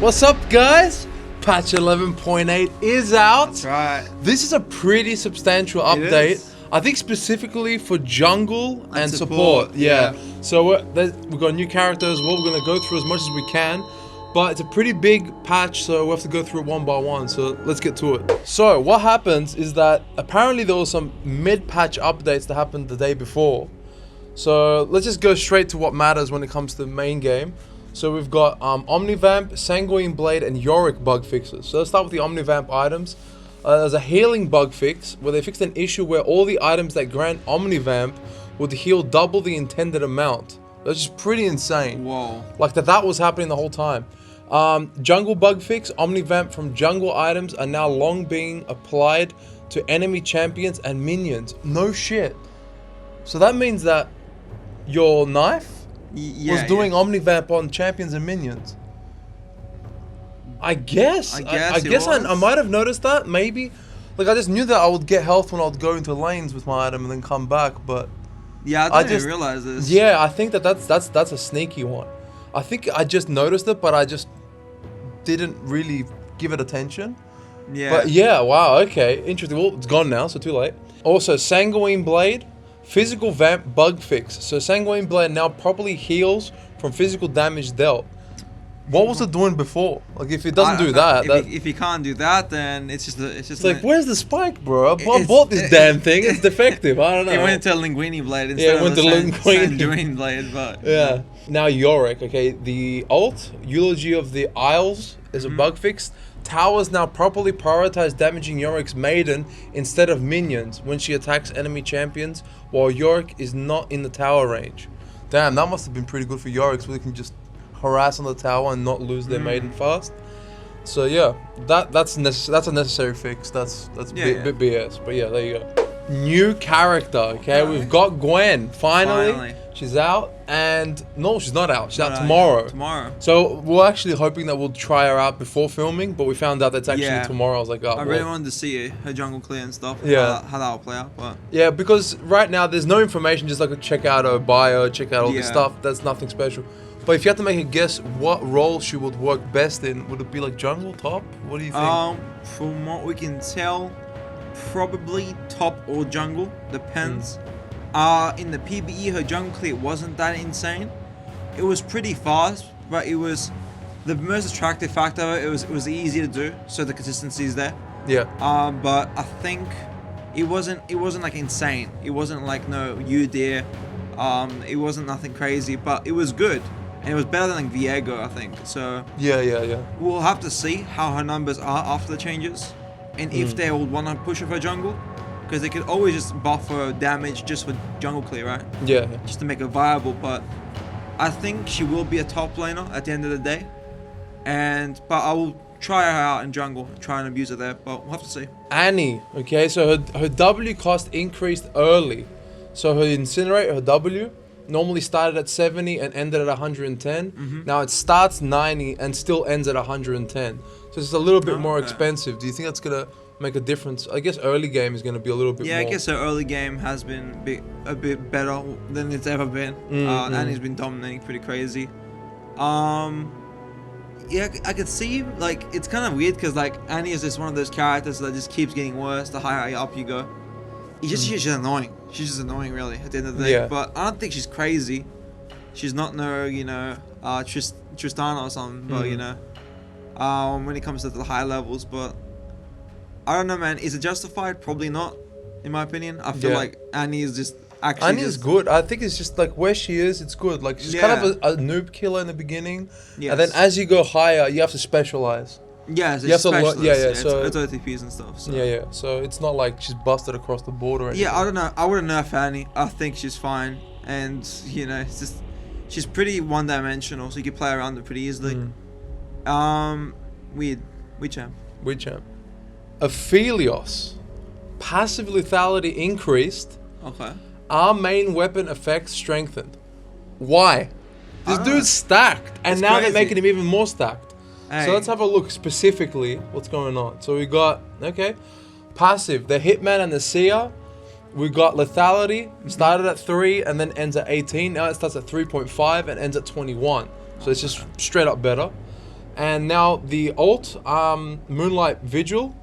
What's up, guys? Patch 11.8 is out. That's right. This is a pretty substantial update. I think specifically for jungle and support. Yeah. So we've got a new character as well. We're going to go through as much as we can. But it's a pretty big patch, so we have to go through it one by one. So let's get to it. So what happens is that apparently there was some mid-patch updates that happened the day before. So let's just go straight to what matters when it comes to the main game. So we've got Omnivamp, Sanguine Blade, and Yorick bug fixes. So let's start with the Omnivamp items. There's a healing bug fix where they fixed an issue where all the items that grant Omnivamp would heal double the intended amount. That's just pretty insane. Whoa. Like that was happening the whole time. Jungle bug fix, Omnivamp from jungle items are now long being applied to enemy champions and minions. No shit. So that means that your knife was doing Omnivamp on champions and minions. I guess I might have noticed that, maybe. Like I just knew that I would get health when I would go into lanes with my item and then come back, but yeah, I didn't realize this. Yeah, I think that's a sneaky one. I think I just noticed it, but I just didn't really give it attention. Yeah. But yeah, wow, okay, interesting. Well, it's gone now, so too late. Also, Sanguine Blade, physical vamp bug fix. So Sanguine Blade now properly heals from physical damage dealt. What was it doing before? Like if it doesn't do that, if you can't do that, then it's like where's the spike, bro? I bought this damn thing. It's defective. I don't know. It went to Linguini Blade instead of the Sanguine Blade, but yeah. Now Yorick, okay, the ult Eulogy of the Isles is a bug fix. Towers now properly prioritize damaging Yorick's maiden instead of minions when she attacks enemy champions while Yorick is not in the tower range. Damn, that must have been pretty good for Yorick, so they can just harass on the tower and not lose their maiden fast. So yeah, that's a necessary fix. That's bit BS. But yeah, there you go. New character, okay? We've got Gwen. Finally. She's out, and no, she's not out. She's out tomorrow. Tomorrow. So we're actually hoping that we'll try her out before filming, but we found out that's actually tomorrow. I was like, oh, I really wanted to see her jungle clear and stuff. Yeah. How that will play out, but yeah, because right now there's no information. Just like check out her bio, check out all this stuff. That's nothing special. But if you had to make a guess, what role she would work best in, would it be like jungle, top? What do you think? From what we can tell, probably top or jungle, depends. In the PBE, her jungle clear wasn't that insane. It was pretty fast, but it was the most attractive factor of it. It was easy to do, so the consistency is there. Yeah. But I think it wasn't like insane. It wasn't like no you dear. It wasn't nothing crazy, but it was good. And it was better than like Viego, I think. So yeah. We'll have to see how her numbers are after the changes, and if they will want to push her for jungle, because they could always just buff her damage just for jungle clear, right? Yeah. Just to make it viable. But I think she will be a top laner at the end of the day, but I will try her out in jungle, try and abuse her there. But we'll have to see. Annie, okay, so her W cost increased early. So her Incinerate, her W, normally started at 70 and ended at 110. Now it starts 90 and still ends at 110. So it's a little bit more expensive. Do you think that's going to make a difference? I guess early game is going to be a little bit more. Yeah, I guess her early game has been a bit better than it's ever been. Annie's been dominating pretty crazy. Yeah, I could see, like, it's kind of weird because, like, Annie is just one of those characters that just keeps getting worse the higher up you go. She's annoying. She's just annoying, really, at the end of the day. Yeah. But I don't think she's crazy. She's not no, Tristana or something. But when it comes to the high levels, but I don't know, man. Is it justified? Probably not, in my opinion. I feel like Annie is just actually. Annie is good. I think it's just like where she is. It's good. Like she's kind of a noob killer in the beginning, and then as you go higher, you have to specialize. Yeah, so you have to so it's OTPs and stuff. So. Yeah. So it's not like she's busted across the board or anything. Yeah, I don't know. I wouldn't nerf Annie. I think she's fine, and it's just she's pretty one-dimensional, so you can play around it pretty easily. Weird champ. Aphelios, passive lethality increased. Okay. Our main weapon effect strengthened. Why? This dude's stacked, and now they're making him even more stacked. So let's have a look specifically what's going on. So we got, passive, the Hitman and the Seer. We got lethality, started at 3 and then ends at 18. Now it starts at 3.5 and ends at 21. So it's just straight up better. And now the ult, Moonlight Vigil.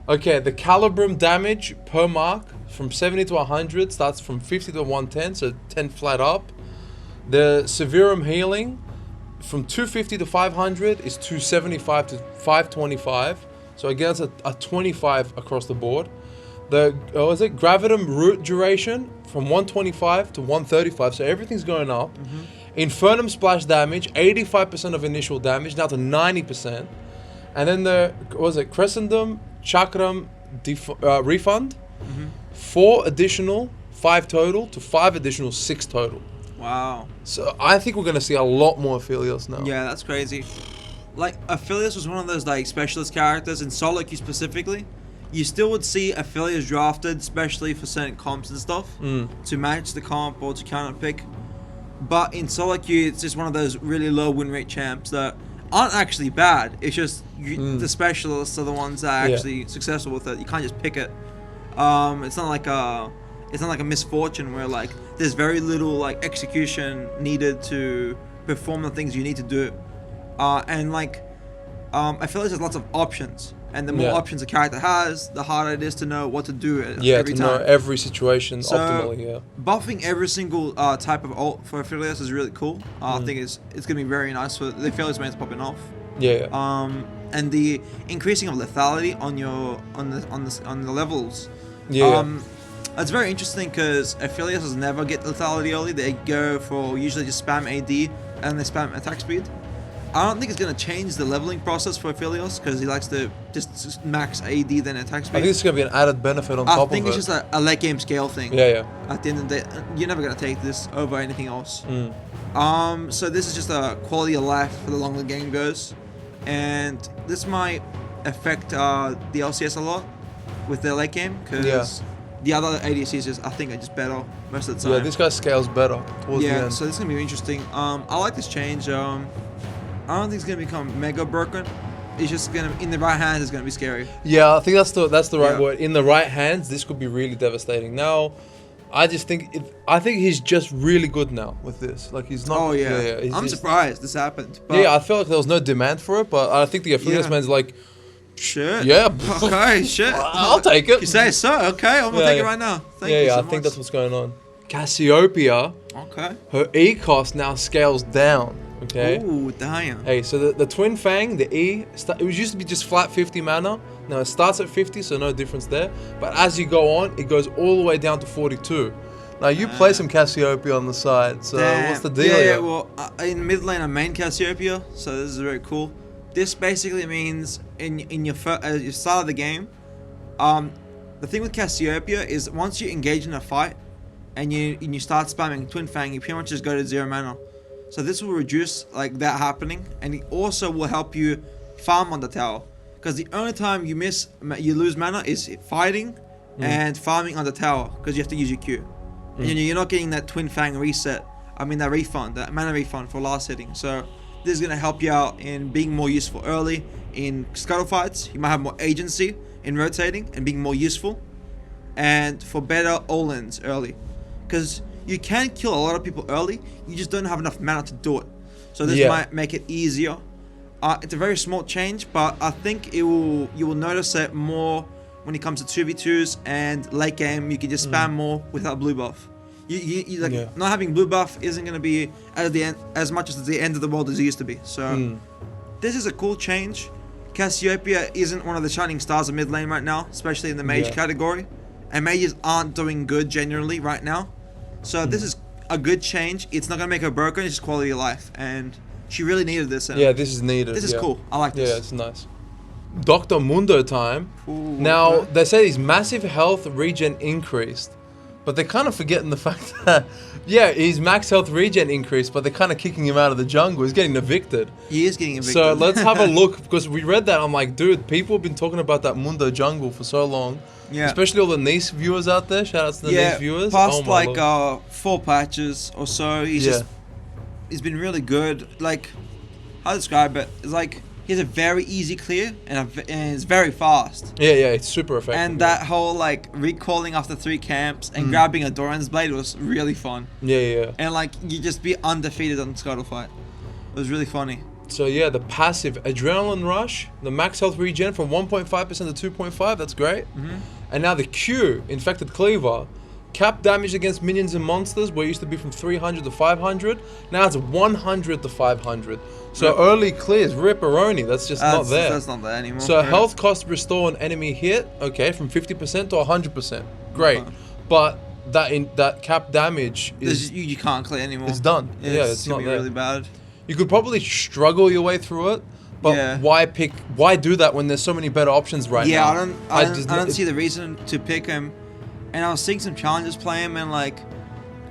Okay, the Calibrum damage per mark from 70 to 100 starts from 50 to 110, so 10 flat up. The Severum healing from 250 to 500 is 275 to 525. So again, it's a 25 across the board. The Gravitum root duration from 125 to 135, so everything's going up. Infernum splash damage, 85% of initial damage, now to 90%. And then the, Crescendum Chakram refund, 4 additional, 5 total, to 5 additional, 6 total. Wow. So I think we're going to see a lot more Aphelios now. Yeah, that's crazy. Like, Aphelios was one of those, like, specialist characters, in solo queue specifically. You still would see Aphelios drafted, especially for certain comps and stuff, to match the comp or to counter pick. But in solo queue, it's just one of those really low win rate champs that aren't actually bad. It's just the specialists are the ones that are actually successful with it. You can't just pick it. It's not like a misfortune where like there's very little like execution needed to perform the things you need to do. And like Aphelios has lots of options. And the more options a character has, the harder it is to know what to do every time. Know every situation so, optimally, buffing every single type of ult for Aphelios is really cool. I think it's gonna be very nice for the Aphelios mains popping off. And the increasing of lethality on the levels. It's very interesting because Aphelios never get lethality early. They go for usually just spam AD and they spam attack speed. I don't think it's going to change the leveling process for Aphelios because he likes to just max AD then attack speed. I think it's going to be an added benefit on top of it. I think it's just a late game scale thing. At the end of the day, you're never going to take this over anything else. So this is just a quality of life for the longer the game goes. And this might affect the LCS a lot with their late game because the other ADCs just, I think, are just better most of the time. Yeah, this guy scales better towards the end. So this is going to be interesting. I like this change. I don't think it's gonna become mega broken. It's just gonna, in the right hands, it's gonna be scary. Yeah, I think that's the right word. In the right hands, this could be really devastating. Now, I think he's just really good now with this. Like he's not. Oh yeah. I'm surprised this happened. But I felt like there was no demand for it, but I think the Aphelios man's like, shit. Yeah. Okay. Shit. I'll take it. You say so? Okay, I'm gonna take it right now. Thank you so I much. think that's what's going on. Cassiopeia. Okay. Her E cost now scales down. Okay. Ooh, damn. Hey, so the Twin Fang, the E, it used to be just flat 50 mana. Now it starts at 50, so no difference there. But as you go on, it goes all the way down to 42. Now you play some Cassiopeia on the side, so what's the deal? Yeah, well, in mid lane I main Cassiopeia, so this is very cool. This basically means in your start of the game, the thing with Cassiopeia is once you engage in a fight and you start spamming Twin Fang, you pretty much just go to 0 mana. So this will reduce like that happening, and it also will help you farm on the tower. Because the only time you lose mana is fighting and farming on the tower, because you have to use your Q. And you're not getting that Twin Fang reset. I mean that refund, that mana refund for last hitting. So this is gonna help you out in being more useful early in scuttle fights. You might have more agency in rotating and being more useful, and for better all-ins early. Because you can kill a lot of people early, you just don't have enough mana to do it. So this might make it easier. It's a very small change, but I think you will notice it more when it comes to 2v2s and late game. You can just spam more without blue buff. Not having blue buff isn't going to be as much as the end of the world as it used to be. So this is a cool change. Cassiopeia isn't one of the shining stars of mid lane right now, especially in the mage category. And mages aren't doing good generally right now. So this is a good change. It's not going to make her broken, it's just quality of life. And she really needed this. Yeah, this is needed. This is cool. I like this. Yeah, it's nice. Dr. Mundo time. Ooh, now, they say his massive health regen increased. But they're kind of forgetting the fact that, his max health regen increased, but they're kind of kicking him out of the jungle. He's getting evicted. He is getting evicted. So let's have a look, because we read that. I'm like, dude, people have been talking about that Mundo jungle for so long. Yeah. Especially all the Nice viewers out there. Shout out to the Nice viewers. Past 4 patches or so, he's been really good. Like, how to describe it? It's like he has a very easy clear and it's very fast. Yeah, it's super effective. And that whole like recalling after 3 camps and grabbing a Doran's Blade was really fun. Yeah. And like you just be undefeated on Scuttle fight. It was really funny. So yeah, the passive Adrenaline Rush, the max health regen from 1.5% to 2.5, that's great. And now the Q, Infected Cleaver, cap damage against minions and monsters, where it used to be from 300 to 500, now it's 100 to 500. So early clears, ripperoni, that's just not there. That's not there anymore. So health cost restore an enemy hit, okay, from 50% to 100%, great. But that cap damage is... You can't clear anymore. It's done. Yeah, it's not there. Really bad. You could probably struggle your way through it, but why do that when there's so many better options right now? Yeah, I don't see the reason to pick him. And I was seeing some challengers play him, and like,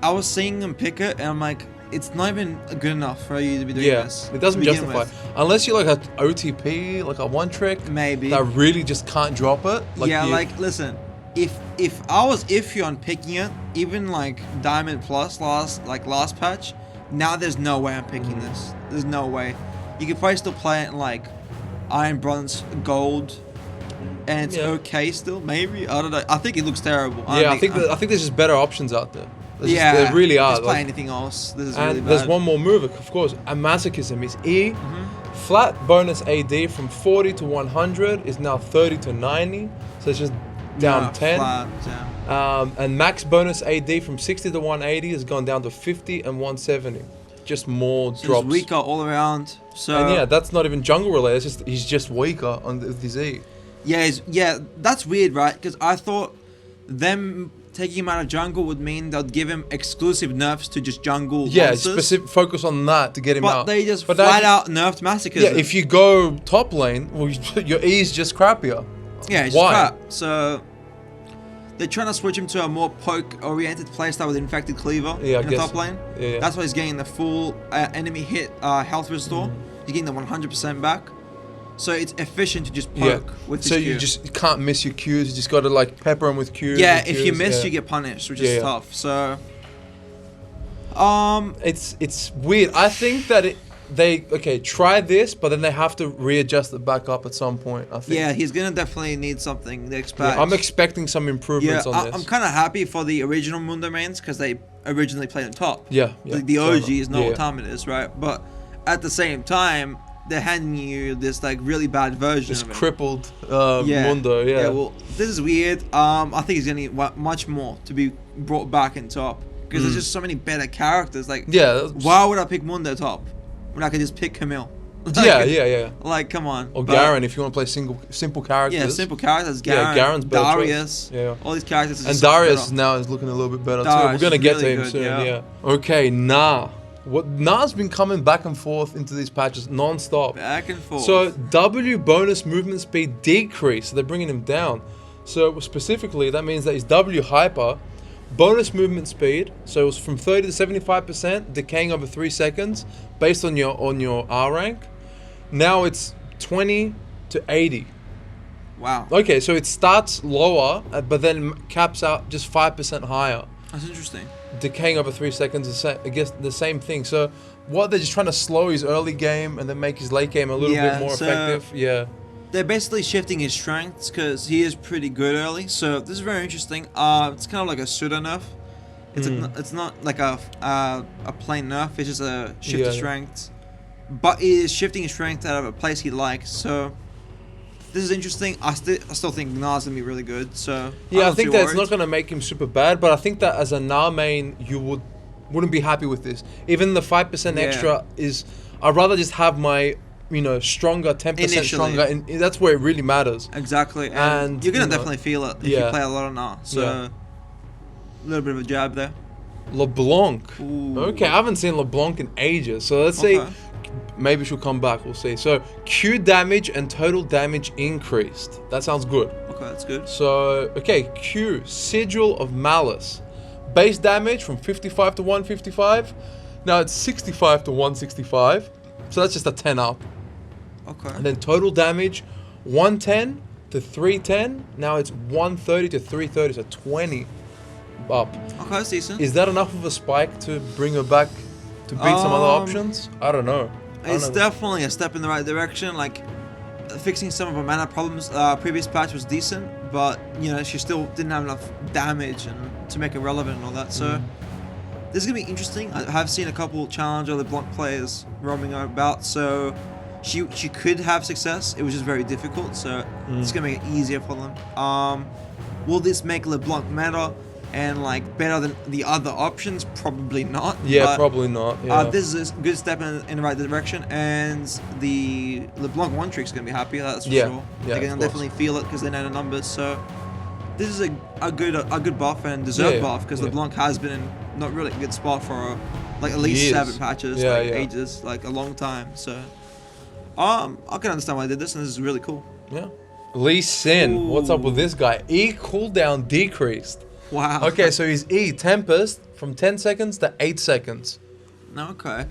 I was seeing them pick it, and I'm like, it's not even good enough for you to be doing this. It doesn't justify. Unless you're like an OTP, like a one trick, maybe that really just can't drop it. Like like listen, if I was iffy on picking it, even like Diamond Plus last patch, now there's no way I'm picking this. There's no way. You could probably still play it in like Iron, Bronze, Gold, and it's okay still. Maybe, I don't know. I think it looks terrible. I think there's just better options out there. There really are. Just play anything else. This is and really bad. There's one more move, of course. A Masochism is E. Flat bonus AD from 40 to 100 is now 30 to 90. So it's just down 10. And max bonus AD from 60 to 180 has gone down to 50 and 170. Just more drops. He's weaker all around. So and that's not even jungle related. It's just he's just weaker on his E. Yeah, that's weird, right? Because I thought them taking him out of jungle would mean they'll give him exclusive nerfs to just jungle monsters. Specific focus on that to get him out. But they just flat out nerfed Masochism. Yeah, if you go top lane, well, your E is just crappier. Yeah, it's just crap. So they're trying to switch him to a more poke-oriented playstyle with Infected Cleaver in the top lane. Yeah. That's why he's getting the full enemy hit health restore. He's getting the 100% back. So it's efficient to just poke with his Q. You just can't miss your Qs. You just got to like pepper them with Qs. Yeah, if you miss, you get punished, which is tough. So, it's weird. I think that they try this, but then they have to readjust it back up at some point. I think. Yeah, he's gonna definitely need something next patch. Yeah, I'm expecting some improvements on this. I'm kind of happy for the original Mundo mains because they originally played on top. Yeah. The OGs know what time it is, right? But at the same time, they're handing you this like really bad version of it. Crippled Mundo. Yeah. Well, this is weird. I think he's gonna need much more to be brought back in top because there's just so many better characters. Like, why would I pick Mundo top when I could just pick Camille? Yeah. Like, come on. Or Garen if you want to play simple characters. Yeah, simple characters. Garen, Garen's better Darius. Yeah. All these characters. And Darius now is looking a little bit better too. We're gonna get to him soon. Yeah. Okay, Gnar. Gnar's been coming back and forth into these patches non-stop. Back and forth. So W bonus movement speed decrease. So they're bringing him down. So specifically, that means that his W hyper bonus movement speed. So it was from 30 to 75%, decaying over 3 seconds, based on your R rank. Now it's 20 to 80. Wow. Okay, so it starts lower, but then caps out just 5% higher. That's interesting. Decaying over 3 seconds, I guess the same thing. So they're just trying to slow his early game and then make his late game a little bit more effective. Yeah. They're basically shifting his strengths because he is pretty good early. So this is very interesting. It's kind of like a pseudo nerf. It's not like a plain nerf. It's just a shift of strengths. But he is shifting his strength out of a place he likes. So this is interesting. I still think Gnar's gonna be really good. So I think that it's not gonna make him super bad, but I think that as a Gnar main, you wouldn't be happy with this. Even the 5% extra is. I'd rather just have my stronger 10% stronger, and that's where it really matters. Exactly, and you're gonna definitely feel it if you play a lot of Gnar. So a little bit of a jab there. Leblanc. Ooh. Okay, I haven't seen Leblanc in ages. So let's see. Maybe she'll come back. We'll see. So Q damage and total damage increased. That sounds good. Okay, that's good. So Q Sigil of Malice. Base damage from 55 to 155. Now it's 65 to 165. So that's just a 10 up. Okay. And then total damage 110 to 310. Now it's 130 to 330. So 20 up. Okay, that's decent. Is that enough of a spike to bring her back to beat some other options? I don't know. It's definitely a step in the right direction. Like, fixing some of her mana problems, previous patch was decent, but she still didn't have enough damage and to make it relevant and all that. So this is gonna be interesting. I have seen a couple Challenger LeBlanc players roaming about, so she could have success. It was just very difficult, so it's gonna make it easier for them. Will this make LeBlanc meta and like better than the other options? Probably not. Yeah, probably not. Yeah. This is a good step in the right direction, and the LeBlanc one trick's gonna be happy. That's for sure. They're gonna definitely feel it because they know the numbers. So this is a good buff and deserved buff because LeBlanc has been in not really a good spot for like at least 7 patches, ages, like a long time. So I can understand why I did this, and this is really cool. Yeah. Lee Sin, what's up with this guy? E cooldown decreased. Wow. Okay, so his E Tempest from 10 seconds to 8 seconds. Okay.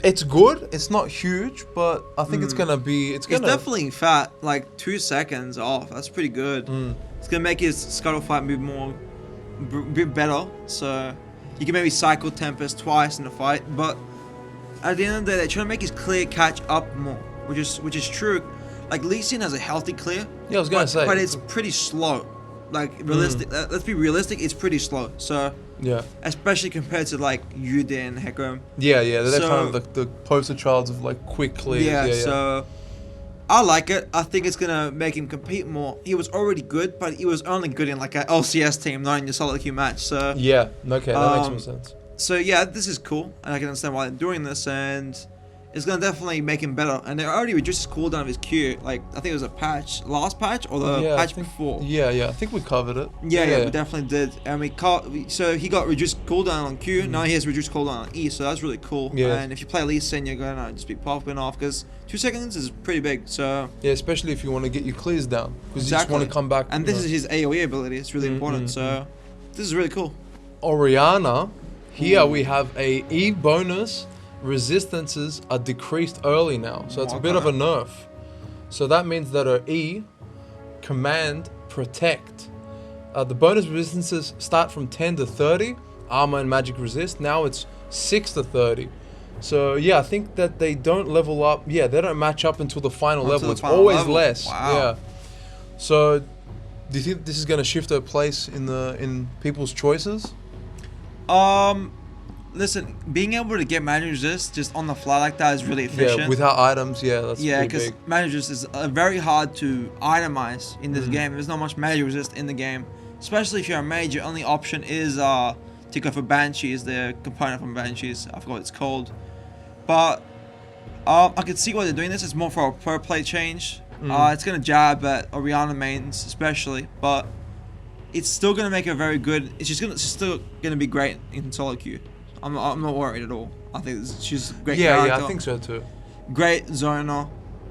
It's good. It's not huge, but I think it's gonna be. It's definitely fat. Like 2 seconds off. That's pretty good. It's gonna make his scuttle fight bit better. So you can maybe cycle Tempest twice in the fight, but at the end of the day, they're trying to make his clear catch up more, which is true. Like Lee Sin has a healthy clear. Yeah, I was gonna say, but it's pretty slow. Like realistic. Let's be realistic. It's pretty slow. So yeah, especially compared to like Yuden and Hecarim. Yeah, they're kind of the poster childs of like quick clears. Yeah, so I like it. I think it's gonna make him compete more. He was already good, but he was only good in like an LCS team, not in your solo queue match. So yeah, okay, that makes more sense. So yeah, this is cool, and I can understand why they're doing this, and it's gonna definitely make him better. And they already reduced his cooldown of his Q. Like I think it was a patch, last patch or the patch before. Yeah, I think we covered it. Yeah, we definitely did. And so he got reduced cooldown on Q. Now he has reduced cooldown on E. So that's really cool. Yeah. And if you play Lee Sin, you're gonna just be popping off because 2 seconds is pretty big. So yeah, especially if you want to get your clears down because you just want to come back. And this is his AOE ability. It's really important. So this is really cool. Orianna. Here we have a E bonus. Resistances are decreased early now, so it's a bit of a nerf. So that means that her E, Command, Protect, the bonus resistances start from 10 to 30, Armor and Magic Resist. Now it's 6 to 30. So yeah, I think that they don't level up. Yeah, they don't match up until the final level. It's always less. Wow. Yeah. So do you think this is going to shift her place in people's choices? Listen, being able to get magic resist just on the fly like that is really efficient. Yeah, without items, that's because magic resist is very hard to itemize in this game. There's not much magic resist in the game, especially if you're a mage. Your only option is to go for Banshees, the component from Banshees. I forgot what it's called, but I can see why they're doing this. It's more for a pro play change. It's gonna jab at Orianna mains especially, but it's still gonna make her very good. She's still gonna be great in solo queue. I'm not worried at all. I think she's a great character. Yeah, I think so too. Great zoner.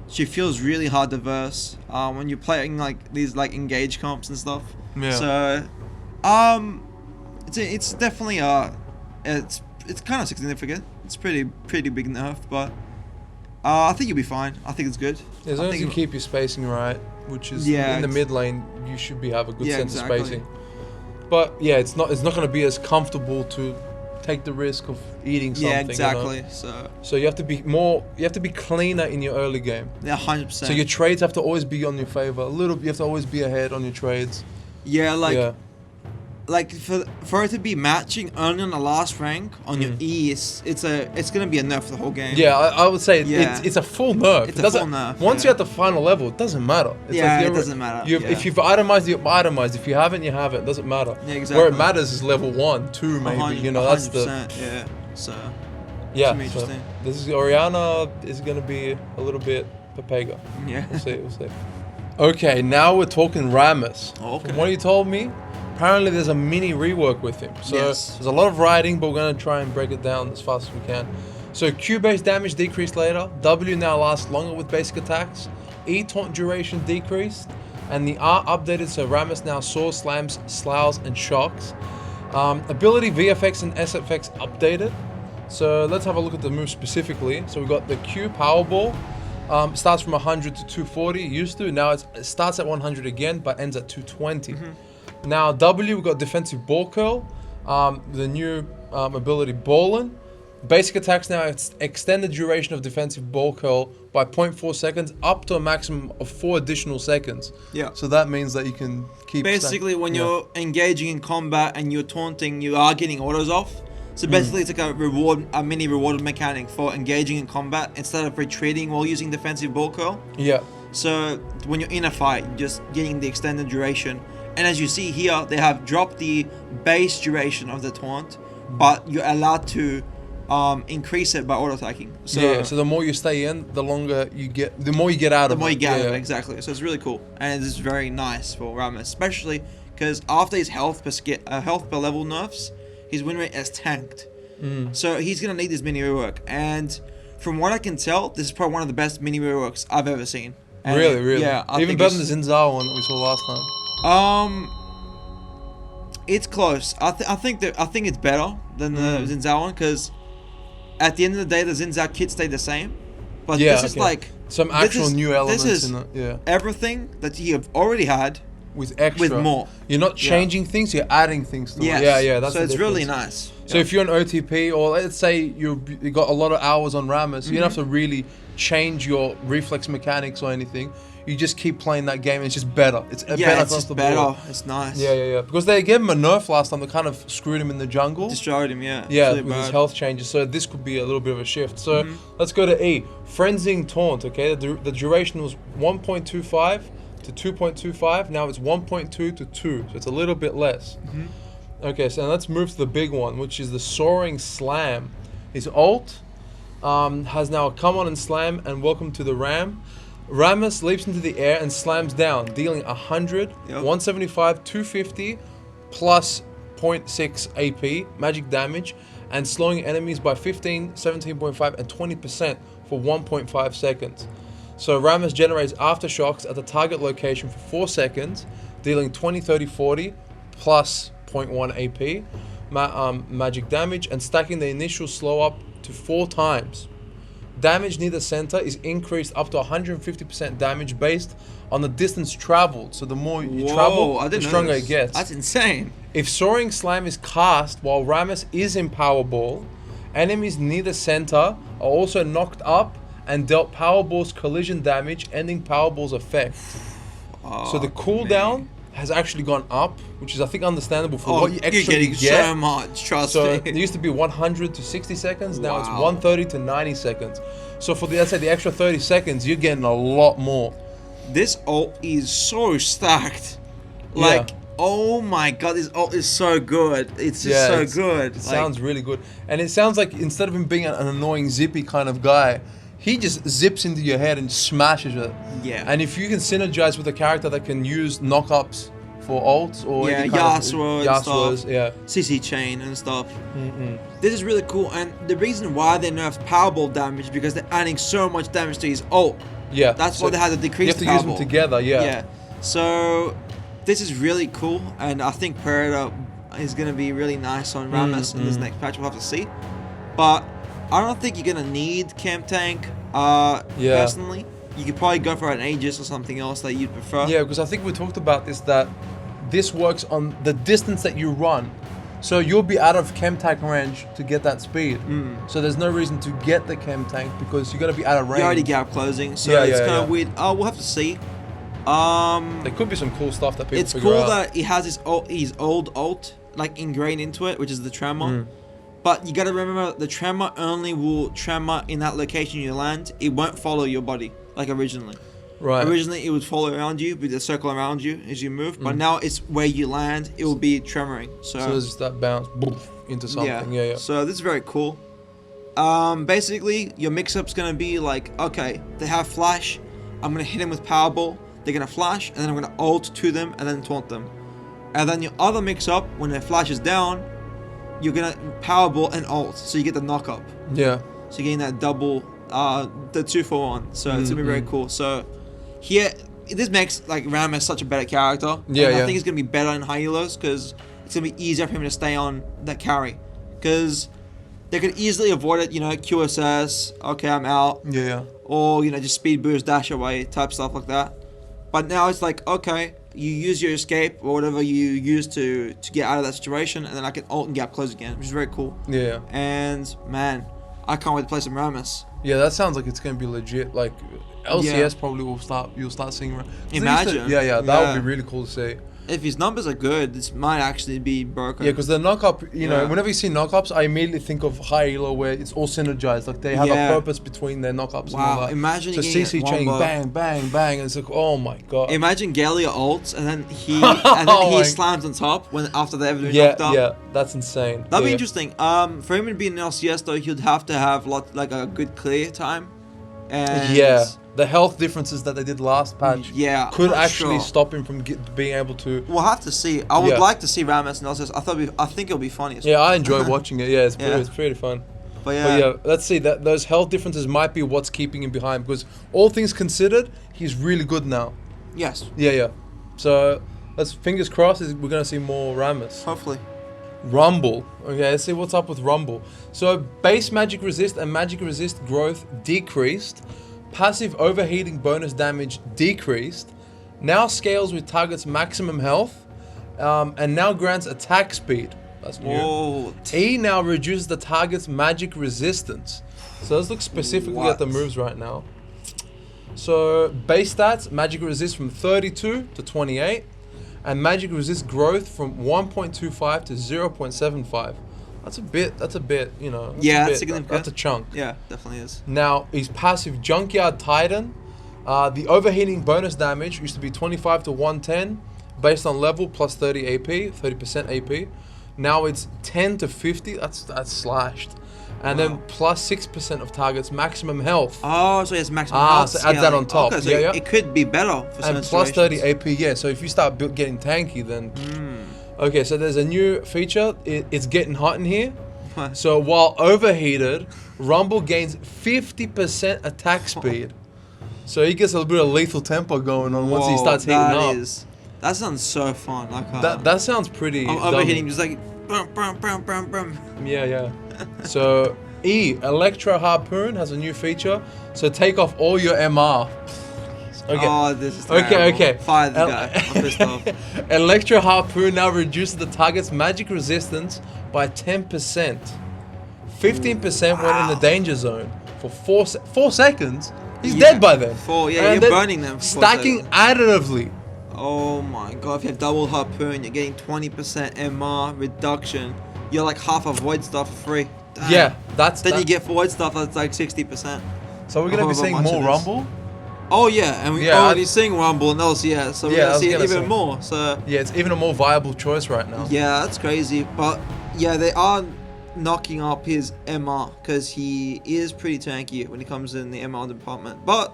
She feels really hard to verse when you're playing like these like engage comps and stuff. Yeah. So, it's definitely it's kind of significant. It's pretty big nerf, but I think you'll be fine. I think it's good. As long as you keep your spacing right, which is in the mid lane, you should have a good sense of spacing. But yeah, it's not going to be as comfortable to take the risk of eating something. Yeah, exactly. You know? So you have to be cleaner in your early game. Yeah, 100%. So your trades have to always be on your favor. You have to always be ahead on your trades. Yeah, like for it to be matching only on the last rank on your E, it's gonna be a nerf for the whole game. Yeah, I would say it's a full nerf. It's a full nerf. Once you're at the final level, it doesn't matter. It's it doesn't matter. If you've itemized, you've itemized. If you haven't, you haven't. It doesn't matter. Yeah, exactly. Where it matters is level 1, 2, maybe. 100%, That's the. Yeah. So. Yeah. Interesting. This is Orianna is gonna be a little bit Pepega. Yeah. We'll see. Okay, now we're talking Rammus. Okay. From what you told me, apparently there's a mini rework with him. So there's a lot of writing, but we're going to try and break it down as fast as we can. So Q-based damage decreased later. W now lasts longer with basic attacks. E taunt duration decreased. And the R updated, so Rammus now swords, slams, sloughs, and shocks. Ability VFX and SFX updated. So let's have a look at the move specifically. So we've got the Q Powerball. Starts from 100 to 240, used to. Now it starts at 100 again, but ends at 220. Now W, we've got defensive ball curl, the new ability Ballin. Basic attacks now extend the duration of defensive ball curl by 0.4 seconds up to a maximum of 4 additional seconds. Yeah. So that means that you can keep... Basically, when you're engaging in combat and you're taunting, you are getting autos off. So basically, it's like a mini reward mechanic for engaging in combat instead of retreating while using defensive ball curl. Yeah. So when you're in a fight, you're just getting the extended duration. And as you see here, they have dropped the base duration of the taunt, but you're allowed to increase it by auto attacking. So yeah. So the more you stay in, the longer you get, the more you get out of it. The more you get out of it, exactly. So it's really cool, and it's very nice for Rammus, especially because after his health per level nerfs, his win rate has tanked. So he's gonna need this mini rework, and from what I can tell, this is probably one of the best mini reworks I've ever seen. And really? Yeah. Even better than the Zinzao one that we saw last time. It's close. I think it's better than the Zinzao one, because at the end of the day, the Zinzao kit stayed the same. But this is like some actual new elements in it. Yeah. Everything that you have already had with extra. With more. You're not changing things, you're adding things to it. Yeah, that's so it's really nice. So if you're an OTP, or let's say you got a lot of hours on Rammus, you don't have to really change your reflex mechanics or anything. You just keep playing that game, and it's just better. It's better across the board. It's nice. Yeah. Because they gave him a nerf last time that kind of screwed him in the jungle. Destroyed him, yeah. Yeah, with his health changes. So this could be a little bit of a shift. So let's go to E. Frenzying Taunt, okay? The duration was 1.25 to 2.25. Now it's 1.2 to 2. So it's a little bit less. Okay, so let's move to the big one, which is the Soaring Slam. His ult has now come on and slam, and welcome to the Ram. Rammus leaps into the air and slams down, dealing 100, 175, 250, plus 0.6 AP magic damage, and slowing enemies by 15, 17.5, and 20% for 1.5 seconds. So Rammus generates aftershocks at the target location for 4 seconds, dealing 20, 30, 40, plus 0.1 AP magic damage, and stacking the initial slow up to 4 times. Damage near the center is increased up to 150% damage based on the distance traveled. So the more you travel, the stronger it gets. That's insane. If Soaring Slam is cast while Rammus is in Powerball, enemies near the center are also knocked up and dealt Powerball's collision damage, ending Powerball's effect. So the cooldown has actually gone up, which is I think understandable for what you actually you're getting get. So much, trust so me. It used to be 100 to 60 seconds. Now it's 130 to 90 seconds. So for let's say the extra 30 seconds, you're getting a lot more. This ult is so stacked. Like, oh my god, this ult is so good. It's just so good. It sounds really good, and it sounds like instead of him being an annoying zippy kind of guy, he just zips into your head and smashes it. Yeah. And if you can synergize with a character that can use knockups for ults or Yasuo, yeah, CC chain and stuff. This is really cool, and the reason why they nerfed Powerball damage because they're adding so much damage to his ult. Yeah. That's why they had to decrease the Powerball. You have to use them together. Yeah. So this is really cool, and I think Predator is gonna be really nice on Rammus in this next patch. We'll have to see, but I don't think you're gonna need Camp Tank. Personally, you could probably go for an Aegis or something else that you'd prefer. Yeah, because I think we talked about this, that this works on the distance that you run. So you'll be out of Chem Tank range to get that speed. So there's no reason to get the Chem Tank because you're gonna be out of range. You already gap closing, so it's kind of weird. We'll have to see. There could be some cool stuff that people It's figure cool out. that he has his old ult like ingrained into it, which is the tremor. But you gotta remember, the tremor only will tremor in that location you land. It won't follow your body like originally. Right. Originally, it would follow around you, with the circle around you as you move. But now it's where you land. It will be tremoring. So there's just that bounce into something. Yeah. So this is very cool. Basically, your mix-up's gonna be like, okay, they have flash. I'm gonna hit them with Powerball. They're gonna flash, and then I'm gonna ult to them, and then taunt them. And then your other mix-up, when their flash is down, you're gonna Powerball and ult, so you get the knock-up. Yeah. So you're getting that double, the 2-for-1. So it's gonna be very cool. So here, this makes like Rammus such a better character. Yeah, I think it's gonna be better in high healers because it's gonna be easier for him to stay on that carry. Because they could easily avoid it, QSS, okay, I'm out. Yeah. Or, just speed boost, dash away, type stuff like that. But now it's like, okay, you use your escape or whatever you use to get out of that situation, and then I can ult and gap close again, which is very cool. Yeah. And man, I can't wait to play some Rammus. Yeah, that sounds like it's gonna be legit. Like LCS probably you'll start seeing. Imagine. That would be really cool to see. If his numbers are good, this might actually be broken. Yeah, because the knock-up, you know, whenever you see knock-ups, I immediately think of high elo where it's all synergized. Like, they have a purpose between their knock-ups and all that. Imagine so CC chain, bang, bang, bang, and it's like, oh my god. Imagine Gallia ults, and then he slams on top after they've been knocked up. Yeah, that's insane. That'd be interesting. For him to be in LCS, though, he'd have to have a good clear time. And the health differences that they did last patch could actually stop him from being able to. We'll have to see. I would like to see Rammus and LCS. I think it'll be funny. Yeah, I enjoy watching it. Yeah, it's pretty fun. But yeah, let's see. That those health differences might be what's keeping him behind, because all things considered, he's really good now. Yes. Yeah. So let's fingers crossed. We're gonna see more Rammus. Hopefully. Rumble. Okay, let's see what's up with Rumble. So base magic resist and magic resist growth decreased. Passive overheating bonus damage decreased. Now scales with target's maximum health. And now grants attack speed. That's new. Whoa. E now reduces the target's magic resistance. So let's look specifically at the moves right now. So base stats, magic resist from 32 to 28. And magic resist growth from 1.25 to 0.75. That's a bit, you know. That's significant. That's a chunk. Yeah, definitely is. Now, his passive Junkyard Titan, the overheating bonus damage used to be 25 to 110 based on level plus 30 AP, 30% AP. Now it's 10 to 50, that's slashed. And then plus 6% of target's maximum health. Oh, so it's maximum health. So add that on top. Okay, so it could be better for some and plus 30 AP, so if you start getting tanky, then... Okay, so there's a new feature. It's getting hot in here. So while overheated, Rumble gains 50% attack speed. So he gets a little bit of lethal tempo going on once he starts heating up. That sounds so fun. That sounds pretty... I'm overheating, just like... Brum, brum, brum, brum, brum. Yeah. So Electro Harpoon has a new feature. So take off all your MR. Okay. Oh, this is terrible. Okay. Fire the guy. I'm pissed off. Electro Harpoon now reduces the target's magic resistance by 10%. 15% when in the danger zone for 4 seconds. He's dead by then. You're burning them. Stacking additively. Oh my god, if you have double harpoon, you're getting 20% MR reduction. You're like half a void stuff for free. Damn. Yeah, Then you get void stuff that's like 60%. So we're gonna be seeing more Rumble? Oh yeah, and we're already seeing Rumble and LCS, so we're gonna see it even more. So yeah, it's even a more viable choice right now. Yeah, that's crazy. But yeah, they are knocking up his MR because he is pretty tanky when he comes in the MR department. But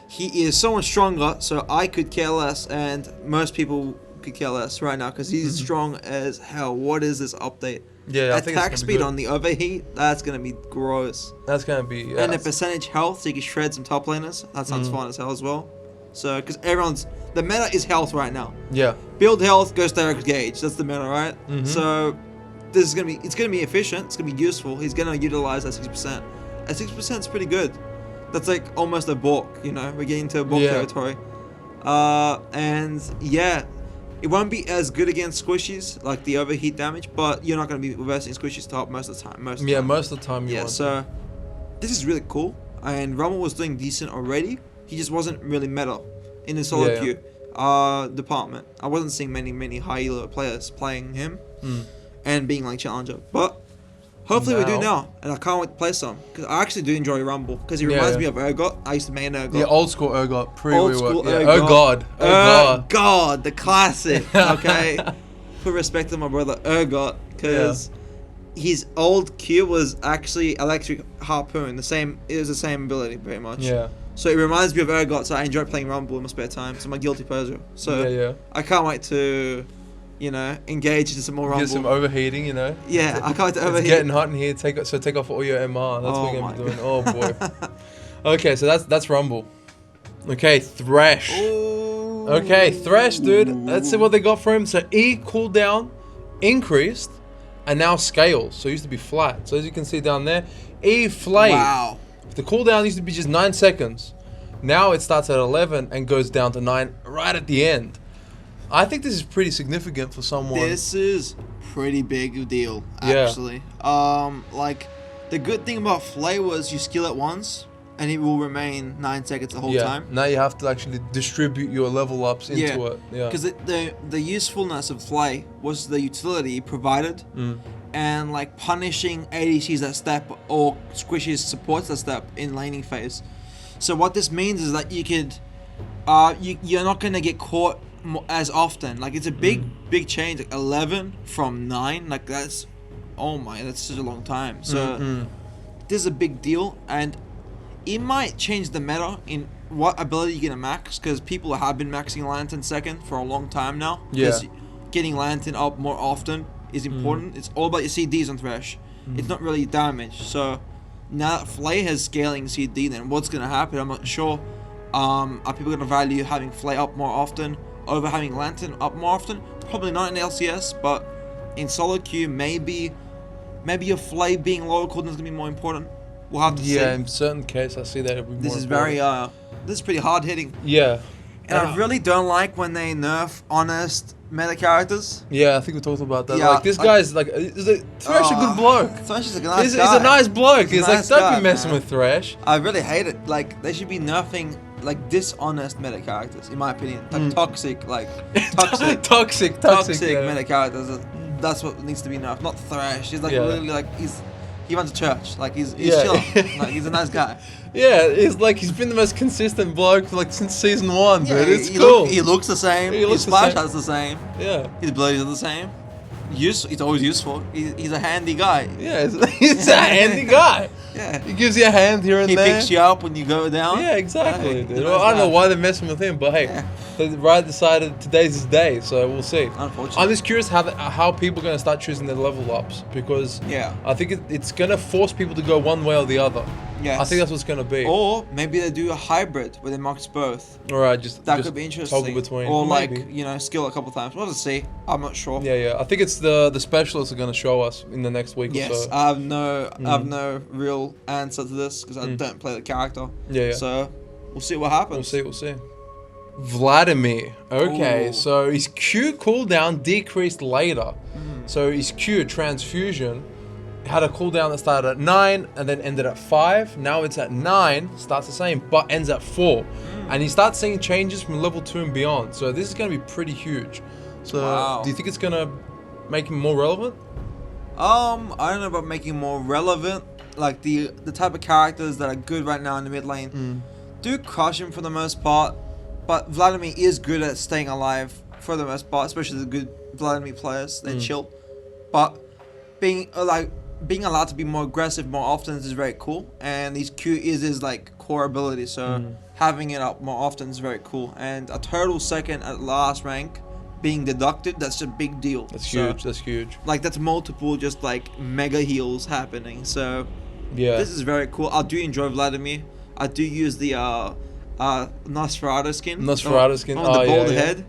he is so much stronger, so I could care less, and most people could care less right now because he's strong as hell. What is this update? Yeah, attack speed on the overheat, that's gonna be gross. That's gonna be and the percentage health, so you can shred some top laners. That sounds fun as hell as well. So, because the meta is health right now. Yeah. Build health, goes direct gauge. That's the meta, right? So, it's gonna be efficient. It's gonna be useful. He's gonna utilize that 6%. At 6% is pretty good. That's like almost a balk. You know, we're getting to balk territory. And yeah. It won't be as good against squishies, like the overheat damage, but you're not going to be reversing squishies top most of the time. Most of the time you won't. So this is really cool. And Rumble was doing decent already. He just wasn't really meta in the solo queue department. I wasn't seeing many high elo players playing him and being like challenger. But hopefully we do now, and I can't wait to play some because I actually do enjoy Rumble because he reminds me of Urgot. I used to main Urgot. Yeah, old school Urgot, Urgot. Oh God, the classic. Okay, put respect to my brother Urgot because his old Q was actually Electric Harpoon. It was the same ability pretty much. Yeah. So it reminds me of Urgot. So I enjoy playing Rumble in my spare time. It's my guilty pleasure. So I can't wait to. Engage in some more Rumble. Get some overheating, Yeah, I can't wait to overheat. It's getting hot in here. Take off all your MR. That's what you're gonna be doing. Oh boy. Okay, so that's Rumble. Okay, Thresh. Ooh. Okay, Thresh, dude. Let's see what they got for him. So E cooldown increased, and now scales. So it used to be flat. So as you can see down there, E Flame. Wow. The cooldown used to be just 9 seconds. Now it starts at 11 and goes down to 9 right at the end. I think this is pretty significant for someone. This is pretty big deal, actually. Like, the good thing about Flay was you skill it once, and it will remain 9 seconds the whole time. Now you have to actually distribute your level ups into it. Yeah. Because the usefulness of Flay was the utility it provided, and like punishing ADCs that step or squishes supports that step in laning phase. So what this means is that you could, you're not gonna get caught as often. Like it's a big change. Like 11 from 9. Like that's, oh my, that's such a long time. So this is a big deal, and it might change the meta in what ability you're gonna max, because people have been maxing Lantern second for a long time now. Yeah. Getting Lantern up more often is important. It's all about your CDs on Thresh. It's not really damage. So now that Flay has scaling CD, then what's gonna happen? I'm not sure. Are people gonna value having Flay up more often over having Lantern up more often? Probably not in LCS, but in solo queue, maybe your Flay being lower cooldown is gonna be more important. We'll have to see. Yeah, in certain cases, I see that it'll be more This is important. this is pretty hard hitting. Yeah. And I really don't like when they nerf honest meta characters. Yeah, I think we talked about that. Yeah, like this guy's like, Thresh a good bloke. Thresh is a nice He's guy. a nice bloke. He's nice like, don't guy, be messing man. with Thresh. I really hate it. Like they should be nerfing like dishonest meta characters, in my opinion. Like toxic toxic yeah. meta characters. That's what needs to be nerfed. Not Thresh. He's like literally like he runs a church. Like he's chilling. Like he's a nice guy. Yeah, he's been the most consistent bloke for like since season 1, Yeah, dude. It's cool. He looks the same. His splash has the same. Yeah. His abilities are the same. He's always useful. He's a handy guy. Yeah, he's a handy guy. Yeah. He gives you a hand here and He there. picks you up when you go down. Yeah, exactly, Yeah, dude. he's a Well, nice I don't know guy. why they're messing with him, but hey, the Riot decided today's his day, so we'll see. Unfortunately. I'm just curious how people are going to start choosing their level ups, because I think it's going to force people to go one way or the other. Yes. I think that's what's going to be. Or maybe they do a hybrid where they max both. All right, That just could be interesting. toggle between. Or Maybe. like, skill a couple times. We'll have to see. I'm not sure. Yeah. I think it's the specialists are going to show us in the next week or Yes, so. I have no real answer to this because I don't play the character. Yeah. So we'll see what happens. We'll see. Vladimir. Okay, Ooh. so his Q cooldown decreased later. So his Q transfusion had a cooldown that started at 9 and then ended at 5. Now it's at 9, starts the same, but ends at 4. And he starts seeing changes from level 2 and beyond. So this is going to be pretty huge. So do you think it's going to make him more relevant? I don't know about making more relevant. Like the type of characters that are good right now in the mid lane do crush him for the most part. But Vladimir is good at staying alive for the most part, especially the good Vladimir players. They chill. But being allowed to be more aggressive more often is very cool. And his Q is his like core ability. So having it up more often is very cool. And a total second at last rank being deducted, that's a big deal. That's huge. That's huge. Like that's multiple just like mega heals happening. So Yeah. this is very cool. I do enjoy Vladimir. I do use the Nosferatu skin. Nosferatu skin. Oh, the bald head.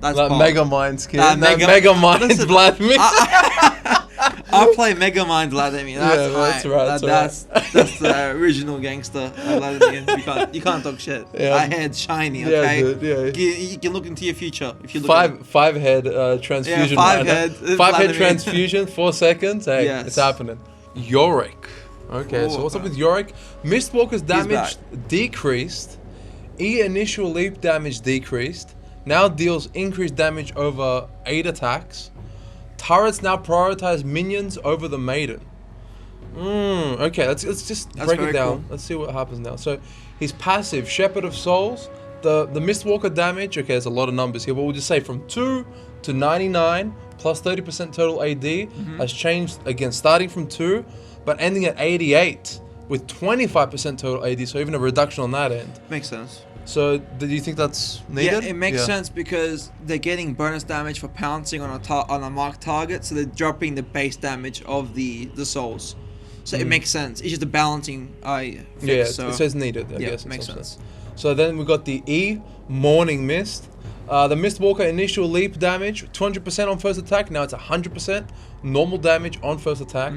That's that pop. Mega Mind skin. That That Mega- Mega Mind Listen, Vladimir. I play Mega Mind Vladimir. That's right, That's the original gangster Vladimir. You can't talk shit. Yeah. My head's shiny. Yeah, Okay. dude, yeah. You can look into your future if you look. at it. Five head transfusion. five right? head, Five head Vladimir. transfusion. 4 seconds. Hey, Yes. it's happening. Yorick. Okay, so what's up with Yorick? Mistwalker's damage decreased. Initial leap damage decreased. Now deals increased damage over 8 attacks. Turrets now prioritize minions over the maiden. Okay, let's just break it down. Cool. Let's see what happens now. So his passive, Shepherd of Souls, the Mistwalker damage, okay, there's a lot of numbers here, but we'll just say from 2 to 99 plus 30% total AD has changed again, starting from 2, but ending at 88 with 25% total AD, so even a reduction on that end. Makes sense. So, do you think that's needed? Yeah, it makes sense because they're getting bonus damage for pouncing on a marked target, so they're dropping the base damage of the souls. So it makes sense. It's just a balancing fix. Yeah, so it says needed, I guess. it makes sense. So then we got the E, Morning Mist. The Mistwalker initial leap damage, 200% on first attack. Now it's 100% normal damage on first attack.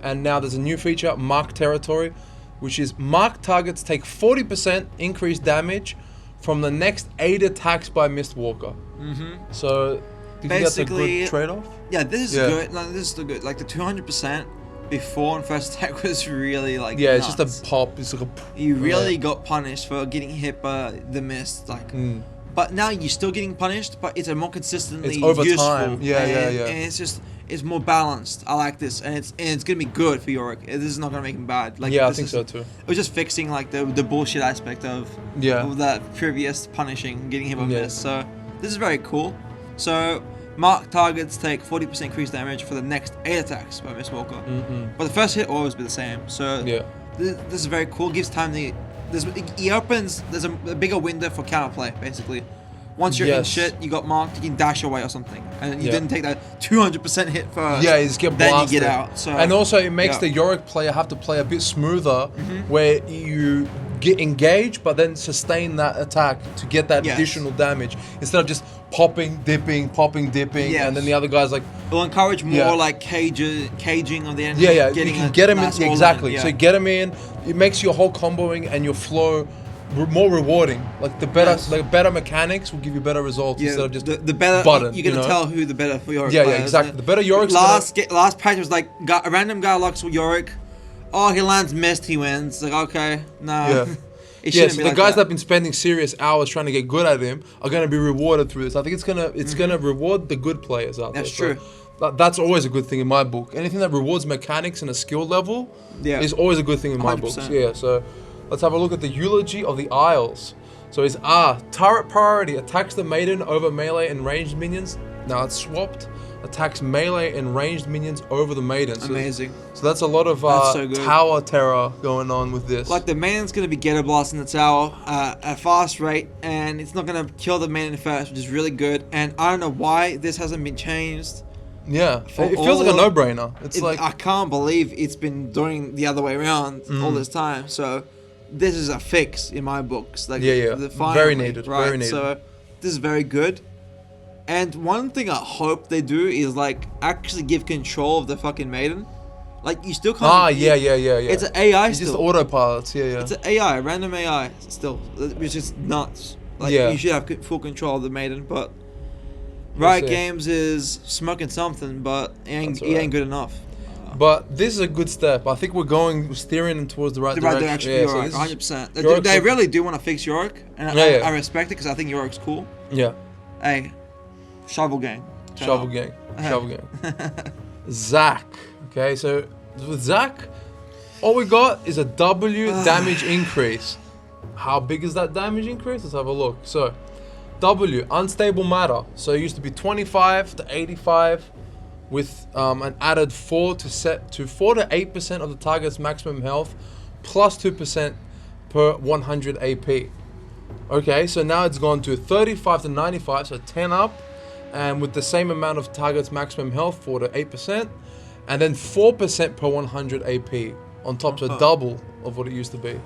And now there's a new feature, Marked Territory, which is marked targets take 40% increased damage from the next 8 attacks by Mistwalker. So, do you think that's a Basically, good trade-off? Yeah, this is good. Like, this is still good. Like the 200% before and first attack was really like Yeah, nuts. it's just a pop. It's like a. You really got punished for getting hit by the mist, like. But now you're still getting punished, but it's a more consistently It's over useful. time. Yeah. And it's more balanced. I like this, and it's gonna be good for Yorick. This is not gonna make him bad. Like, Yeah, I think so too. It was just fixing like the bullshit aspect of that previous punishing, getting hit by mist. So this is very cool. So marked targets take 40% increased damage for the next 8 attacks by Mistwalker. But the first hit will always be the same. So this is very cool. Gives time to. There's a bigger window for counterplay, basically. Once you're in shit, you got marked, you can dash away or something. And you didn't take that 200% hit first. Yeah, you just get blasted. Then you get out. So, and also it makes the Yorick player have to play a bit smoother, where you get engaged, but then sustain that attack to get that additional damage. Instead of just popping, dipping, and then the other guy's like... It'll encourage more like caging of the enemy. Yeah, you can get him in, exactly. So you get him in, it makes your whole comboing and your flow more rewarding. Like the better mechanics will give you better results instead of just the better button. You're gonna tell who the better for Yorick. Yeah, exactly. The better Yorick's last patch was like a random guy locks Yorick. Oh, he lands mist, he wins. Like, okay, no. Yeah. So the guys that have been spending serious hours trying to get good at him are gonna be rewarded through this. I think it's gonna reward the good players out there. That's true. That's always a good thing in my book. Anything that rewards mechanics and a skill level is always a good thing in my 100%. books. Yeah, so let's have a look at the Eulogy of the Isles. So it's turret priority attacks the maiden over melee and ranged minions. Now it's swapped. Attacks melee and ranged minions over the maiden. So, amazing. So that's a lot of tower terror going on with this. Like the maiden's gonna be Ghetto Blast in the tower at a fast rate, and it's not gonna kill the maiden first, which is really good. And I don't know why this hasn't been changed. Yeah, it feels like a no-brainer. It's like I can't believe it's been doing the other way around all this time. So this is a fix in my books. Like very needed. Right? Very needed. So this is very good. And one thing I hope they do is like actually give control of the fucking maiden. Like you still can't. Yeah. It's an AI it's still. just autopilots. Yeah. It's an AI, random AI still, which is nuts. Like you should have full control of the maiden, but Riot Games is smoking something, but it ain't good enough. But this is a good step. I think we're steering towards the right direction. Yeah, Yorick, 100%. They really do want to fix Yorick, and I respect it because I think Yorick's cool. Yeah. Hey, Shovel Gang. Shovel Gang. Zac. Okay, so with Zac, all we got is a W damage increase. How big is that damage increase? Let's have a look. So, W, unstable matter. So it used to be 25 to 85 with an added 4 to 8% of the target's maximum health plus 2% per 100 AP. Okay, so now it's gone to 35 to 95, so 10 up, and with the same amount of target's maximum health, 4 to 8%, and then 4% per 100 AP on top, so double of what it used to be.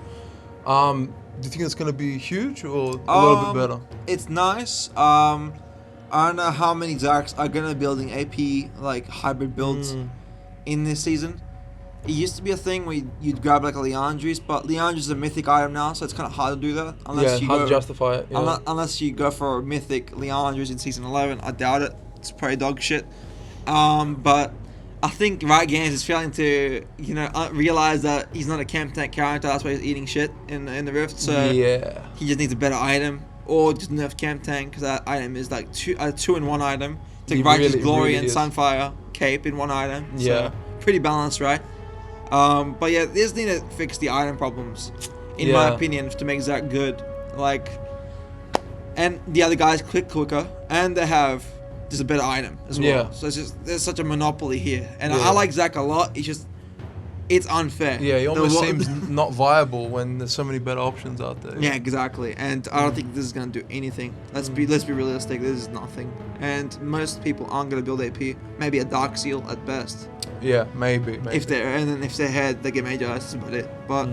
Do you think it's going to be huge or a little bit better? It's nice. I don't know how many Zacs are going to be building AP like hybrid builds in this season. It used to be a thing where you'd grab like a Leandris, but Leandris is a mythic item now, so it's kind of hard to do that. Unless you hard to justify it. Yeah. Unless you go for a mythic Leandris in Season 11. I doubt it. It's probably dog shit. But I think Riot Games is failing to, realize that he's not a Chemtech character. That's why he's eating shit in the Rift. So he just needs a better item, or just nerf Chemtech, because that item is like a 2-in-1 item. It's like Righteous Glory and Sunfire Cape in one item. So pretty balanced, right? But yeah, they just need to fix the item problems, in my opinion, to make Zac good. Like, and the other guys click quicker, and they have just a better item as well. Yeah. So it's just, there's such a monopoly here, and I like Zac a lot. It's unfair. Yeah, he almost seems not viable when there's so many better options out there. Yeah, exactly. And I don't think this is gonna do anything. Let's be realistic. This is nothing. And most people aren't gonna build AP. Maybe a Dark Seal at best. Yeah, maybe. If they're head, they get Major Ice. That's about it. But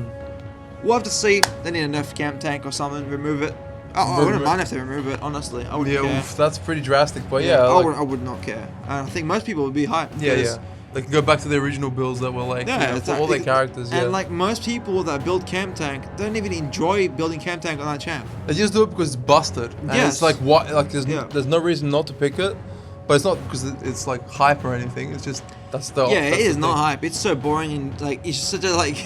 we'll have to see. They need a nerf Chemtech or something. Remove it. I wouldn't mind if they remove it. Honestly, I wouldn't care. Oof, that's pretty drastic. But I would not care. I think most people would be hyped. Yeah. They can go back to the original builds that were like, for all their characters. And like most people that build Chemtech don't even enjoy building Chemtech on that champ. They just do it because it's busted. And it's like what? Like there's no reason not to pick it, but it's not because it's like hype or anything. It's just That's the Yeah, that's it is the not thing. hype. It's so boring and like it's just such a like.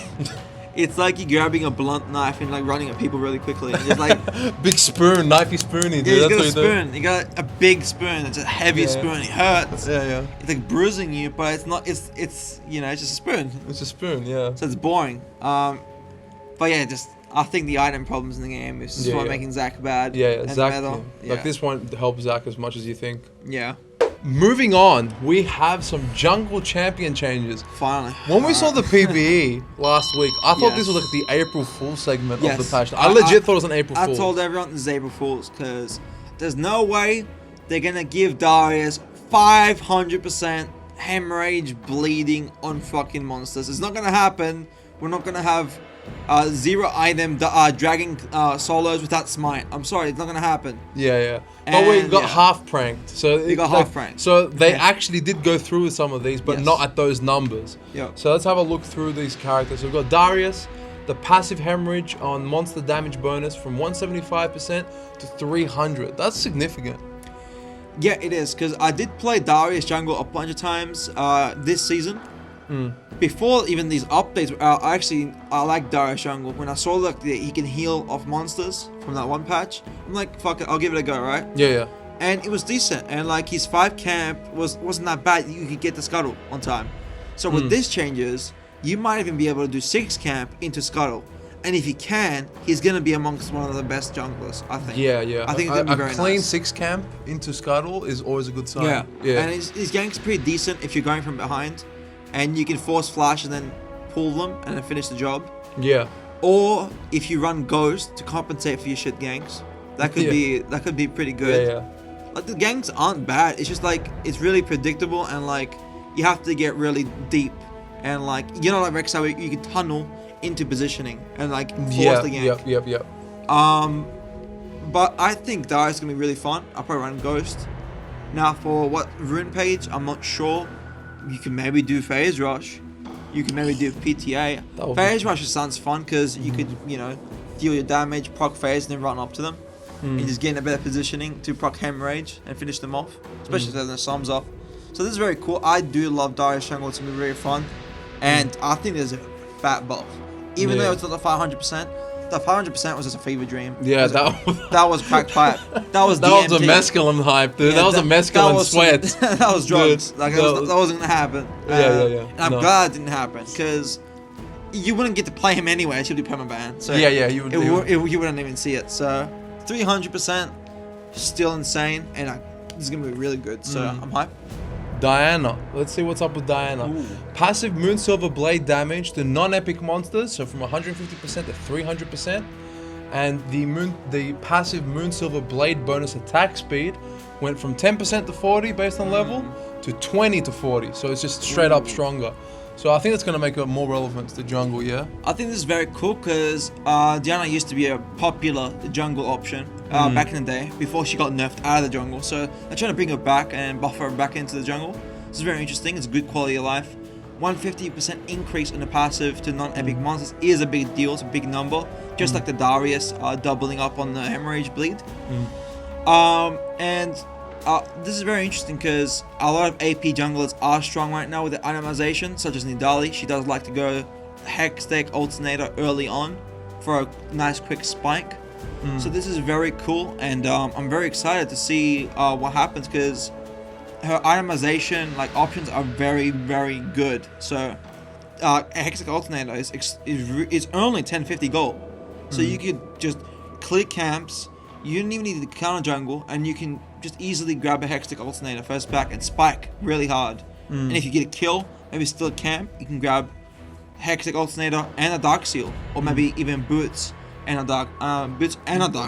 It's like you grabbing a blunt knife and like running at people really quickly. And just like Big spoon, knifey spoony, dude. yeah, you That's got a what you do. spoon. You got a big spoon. It's a heavy Yeah. spoon. It hurts. Yeah. It's like bruising you, but it's not. It's you know it's just a spoon. It's a spoon, yeah. So it's boring. But yeah, just I think the item problems in the game is just Yeah, what yeah. making Zac bad. Yeah, and exactly. Metal. Like this won't help Zac as much as you think. Yeah. Moving on, we have some jungle champion changes. Finally. When we saw the PBE last week, I thought this Yes. was like the April Fool segment of Yes. the patch. I legit thought it was an April I Fool. told everyone it's April Fools because there's no way they're gonna give Darius 500% hemorrhage bleeding on fucking monsters. It's not gonna happen. We're not gonna have 0 item dragging solos without smite. I'm sorry, it's not gonna happen. Yeah. But we And, got yeah. half pranked. So We got half pranked. So they Yeah. actually did go through with some of these, but Yes. not at those numbers. Yeah. So let's have a look through these characters. So we've got Darius, the passive hemorrhage on monster damage bonus from 175% to 300. That's significant. Yeah, it is because I did play Darius jungle a bunch of times this season. Before even these updates, I like Darius jungle. When I saw like he can heal off monsters from that one patch, I'm like, fuck it, I'll give it a go, right? Yeah. And it was decent. And like his 5 camp wasn't that bad. You could get the scuttle on time. So with these changes, you might even be able to do 6 camp into scuttle. And if he can, he's gonna be amongst one of the best junglers, I think. Yeah. I think it's gonna be a very clean nice. 6 camp into Scuttle is always a good sign. Yeah. And his gank's pretty decent if you're going from behind, and you can force flash and then pull them and then finish the job. Yeah. Or if you run Ghost to compensate for your shit ganks, that could be pretty good. Yeah. Like the ganks aren't bad. It's just like it's really predictable and like you have to get really deep and like like Rex how you can tunnel into positioning and like force the gank. Yep. But I think Darius is gonna be really fun. I'll probably run Ghost. Now for what rune page, I'm not sure. You can maybe do Phase Rush. You can maybe do PTA. Phase Rush sounds fun because you could, deal your damage, proc phase, and then run up to them. And just get in a better positioning to proc Hemorrhage and finish them off. Especially if they're the sums off. So this is very cool. I do love Darius jungle. It's going to be very fun. And I think there's a fat buff. Even though it's not the 500%, the 500% was just a fever dream. Yeah, that was cracked pipe. That was that was a DMT. mescaline hype, dude. Yeah, that was a mescaline sweat. That was drugs. Dude, Like that that wasn't gonna happen. Yeah. And I'm glad it didn't happen because you wouldn't get to play him anyway. It should be permaban. So Yeah, you would. you wouldn't even see it. So 300%, still insane, and this is gonna be really good. So I'm hyped. Diana. Let's see what's up with Diana. Ooh. Passive Moonsilver Blade damage to non-epic monsters, so from 150% to 300%. And the passive Moonsilver Blade bonus attack speed went from 10% to 40 based on level to 20 to 40. So it's just straight up stronger. So I think that's going to make it more relevant to the jungle, yeah? I think this is very cool because Diana used to be a popular jungle option back in the day before she got nerfed out of the jungle. So they're trying to bring her back and buff her back into the jungle. This is very interesting. It's good quality of life. 150% increase in the passive to non-epic monsters is a big deal. It's a big number. Just like the Darius doubling up on the hemorrhage bleed. This is very interesting because a lot of AP junglers are strong right now with the itemization, such as Nidalee. She does like to go Hextech Alternator early on for a nice quick spike. So this is very cool, and I'm very excited to see what happens because her itemization options are very, very good. So Hextech Alternator is only 1050 gold. So you could just clear camps. You don't even need the counter jungle, and you can just easily grab a Hextech Alternator first back and spike really hard. And if you get a kill, maybe still a camp, you can grab Hextech Alternator and a Dark Seal, or maybe even Boots and a Dark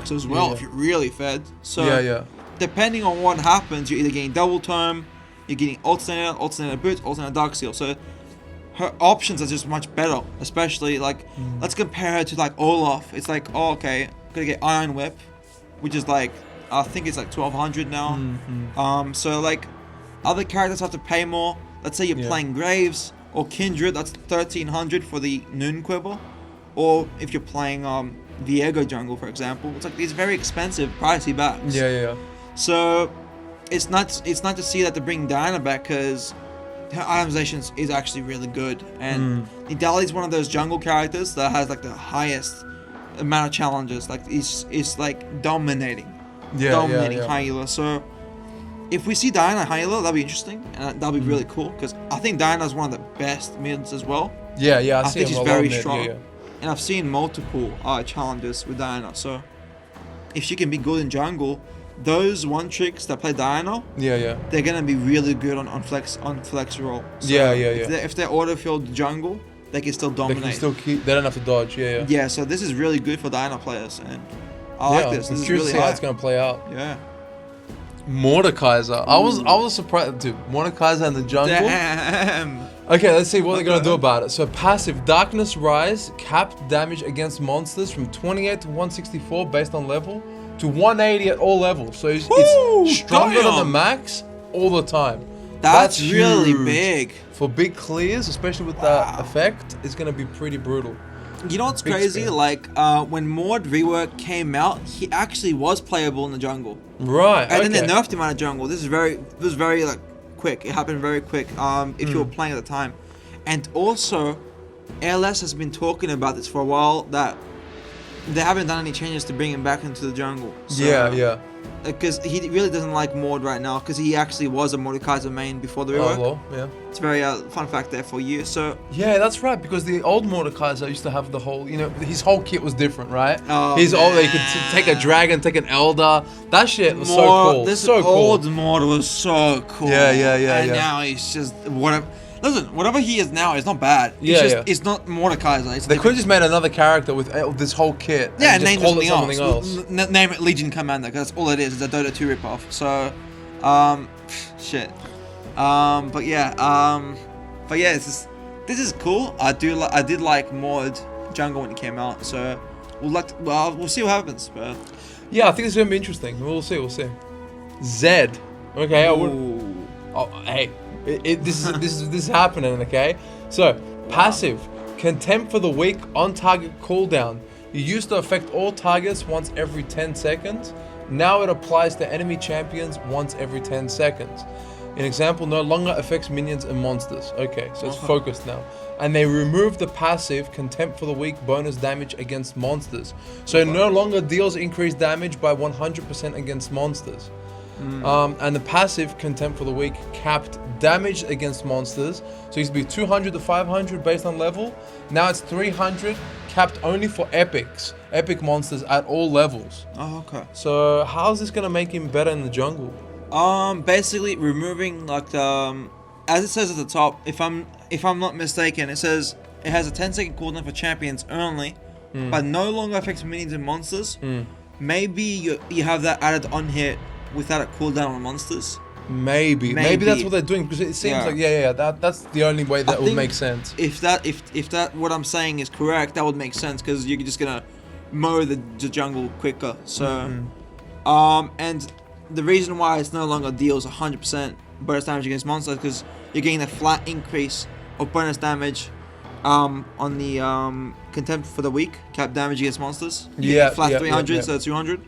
Seal as well if you're really fed. So depending on what happens, you're either getting double tome, you're getting Alternator Boots, Alternator Dark Seal. So her options are just much better, especially let's compare her to Olaf. It's like, oh, okay, I'm gonna get Iron Whip, which is I think it's 1200 now. So other characters have to pay more. Let's say you're playing Graves or Kindred, that's 1300 for the Noon Quiver. Or if you're playing Viego jungle, for example, it's these very expensive, pricey backs. Yeah. So it's not to see that they're bringing Diana back because her itemization is actually really good, and Nidalee is one of those jungle characters that has like the highest amount of challenges. Like it's like dominating high healer. So if we see Diana high healer, that'll be interesting, and that'll be really cool because I think Diana's one of the best mids as well. I see think him she's a lot very mid, strong, and I've seen multiple challenges with Diana. So if she can be good in jungle, those one tricks that play Diana, they're gonna be really good on flex role. So if they're auto filled jungle, they can still dominate. They can still keep. They don't have to dodge. Yeah. So this is really good for Diana players, and I like this. This is curious really to see high. how it's gonna play out. Yeah. Mordekaiser. I was surprised, dude. Mordekaiser in the jungle. Damn. Okay, let's see what they're gonna do about it. So passive Darkness Rise, capped damage against monsters from 28 to 164 based on level to 180 at all levels. So it's stronger than the max all the time. That's really huge. big. For big clears, especially with that effect, it's gonna be pretty brutal. You know what's crazy? Spin. Like when Mord Rework came out, he actually was playable in the jungle. Right. And then they nerfed him out of jungle. This was very like quick. It happened very quick. If you were playing at the time, and also, LS has been talking about this for a while that they haven't done any changes to bring him back into the jungle. So, because he really doesn't like Mord right now, because he actually was a Mordekaiser main before the rework. It's a very fun fact there for you. So that's right, because the old Mordekaiser used to have the whole, his whole kit was different, right? His he could take a dragon, take an elder. That shit was so cool. This so old cool. Mord was so cool. And now he's just whatever. Listen, whatever he is now is not bad. It's not Mordekaiser. They could have just made another character with this whole kit. And just name call it something else. Name it Legion Commander, because that's all it is. It's a Dota 2 ripoff. So, shit. This is cool. I did like Mord Jungle when it came out. So we'll see what happens. But I think it's gonna be interesting. We'll see. Zed. Okay. Hey. This is happening, okay? So, passive, Contempt for the Weak on target cooldown. You used to affect all targets once every 10 seconds. Now it applies to enemy champions once every 10 seconds. An example, no longer affects minions and monsters. Okay, so it's focused now. And they removed the passive Contempt for the Weak bonus damage against monsters. So it no longer deals increased damage by 100% against monsters. And the passive Contempt for the Weak capped damage against monsters. So it used to be 200 to 500 based on level. Now it's 300, capped only for epic monsters at all levels. So how's this gonna make him better in the jungle? Basically removing like as it says at the top, if I'm not mistaken, it says it has a 10-second cooldown for champions only, but no longer affects minions and monsters. Maybe you have that added on here without a cooldown on monsters. Maybe that's what they're doing, because it seems like that's the only way that would make sense. If that what I'm saying is correct, that would make sense, because you're just gonna mow the jungle quicker. So and the reason why it's no longer deals 100% bonus damage against monsters, because you're getting a flat increase of bonus damage on the Contempt for the Weak cap damage against monsters. Flat 300, so 200.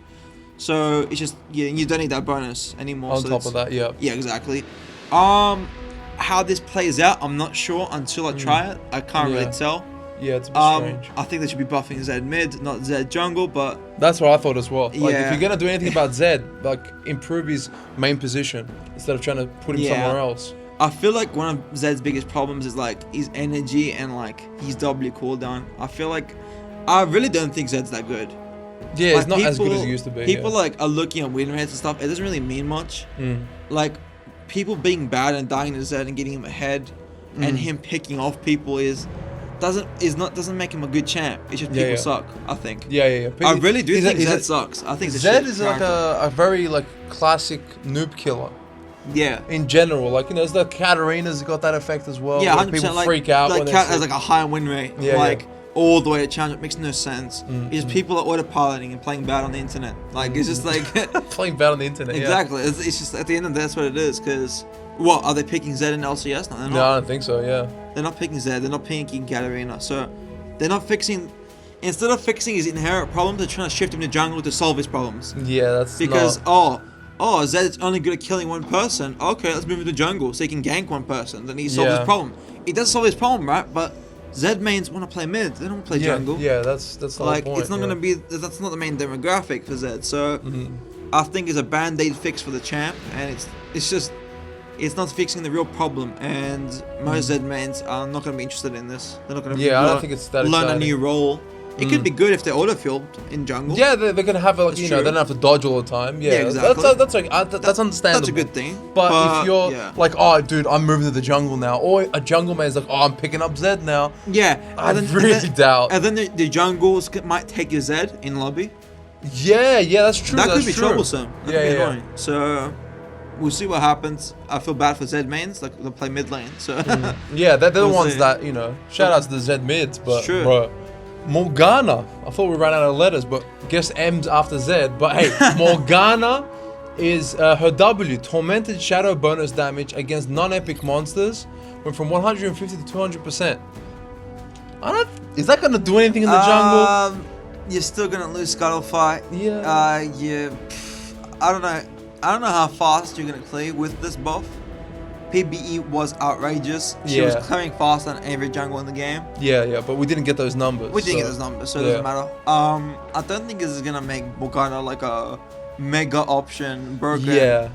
So it's just you don't need that bonus anymore. On top of that, yeah, exactly. How this plays out, I'm not sure until I try it. I can't really tell. Yeah, it's a bit strange. I think they should be buffing Zed mid, not Zed jungle, but that's what I thought as well. Like if you're gonna do anything about Zed, like improve his main position instead of trying to put him somewhere else. I feel like one of Zed's biggest problems is like his energy and like his W cooldown. I really don't think Zed's that good. Yeah, it's not as good as it used to be. People are looking at win rates and stuff. It doesn't really mean much. Like people being bad and dying to Zed and getting him ahead, and him picking off people doesn't make him a good champ. It's just people suck. I think. I really do think Zed sucks. I think Zed is like a very classic noob killer. In general, there's the Katarina's got that effect as well. Yeah, 100%. People freak out. Like Cat has a high win rate. All the way to challenge. It makes no sense. It's just people are autopiloting and playing bad on the internet. It's just like playing bad on the internet. Exactly. It's just at the end of the day, that's what it is. Because what are they picking Zed in LCS? No, they're not. No, I don't think so. Yeah. They're not picking Zed. They're not picking Katarina. So they're not fixing. Instead of fixing his inherent problem, they're trying to shift him to jungle to solve his problems. Yeah, that's because oh, Zed's only good at killing one person. Okay, let's move him to jungle so he can gank one person. Then he solves Yeah. his problem. It does solve his problem, right? But Zed mains want to play mid. They don't want to play jungle. Yeah, that's the whole Like, point. it's not gonna be. That's not the main demographic for Zed. So, I think it's a band-aid fix for the champ, and it's not fixing the real problem. And most Zed mains are not gonna be interested in this. They're not gonna. I don't think it's that learn exciting. a new role. It could be good if they're auto-filled in jungle. Yeah, they're gonna have like That's they true. don't have to dodge all the time. Yeah, exactly. That's like that's understandable. That's a good thing. But if you're yeah. like, oh, dude, I'm moving to the jungle now, or a jungle man's like, oh, I'm picking up Zed now. Yeah, I really doubt. And then the jungles might take your Zed in lobby. Yeah, that's true. That that's could be true. troublesome. That could be Yeah. annoying. So we'll see what happens. I feel bad for Zed mains, like they'll play mid lane. So Yeah, they're the We'll ones see. that Shout out to the Zed mids, but True. bro, Morgana. I thought we ran out of letters, but guess M's after Z. But hey, Morgana is her W, tormented shadow bonus damage against non-epic monsters, went from 150 to 200%. Is that gonna do anything in the jungle? You're still gonna lose Scuttle fight. Yeah. I don't know. I don't know how fast you're gonna clear with this buff. PBE was outrageous. She was Yeah. clearing faster than every jungle in the game. Yeah, but we didn't get those numbers. We didn't so- get those numbers, so it doesn't matter. I don't think this is gonna make Morgana like a mega option broken. Yeah.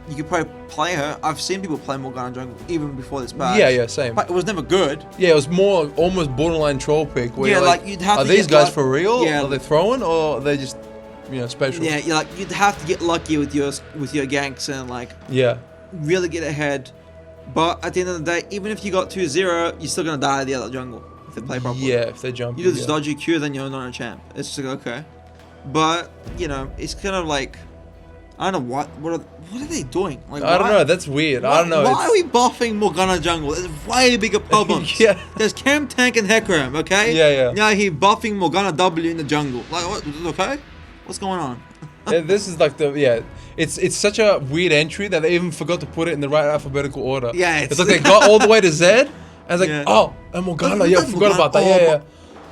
You could probably play her. I've seen people play Morgana jungle even before this patch. Yeah, same. But it was never good. Yeah, it was more almost borderline troll pick. Where Yeah, you're like, you'd have are to these get guys like- for real? yeah. Are they throwing or are they just special? Yeah, you'd have to get lucky with your ganks and like Yeah. really get ahead. But at the end of the day, even if you got 2-0, you're still gonna die at the other jungle if they play properly. Yeah, if they jump. You do this dodgy Q, then you're not a champ. It's just like, okay. But it's kind of like, I don't know what are they doing? Like, I don't know. That's weird. I don't know. Why are we buffing Morgana jungle? There's way bigger problems. Yeah. There's Chemtech and Hecarim, okay? Yeah. Now he buffing Morgana W in the jungle. Like, what? Okay? What's going on? Yeah, this is like it's such a weird entry that they even forgot to put it in the right alphabetical order. Yeah, it's like they got all the way to Z, and it's like, Yeah. oh, and Morgana. Yeah, I forgot about that. Morgana. Yeah.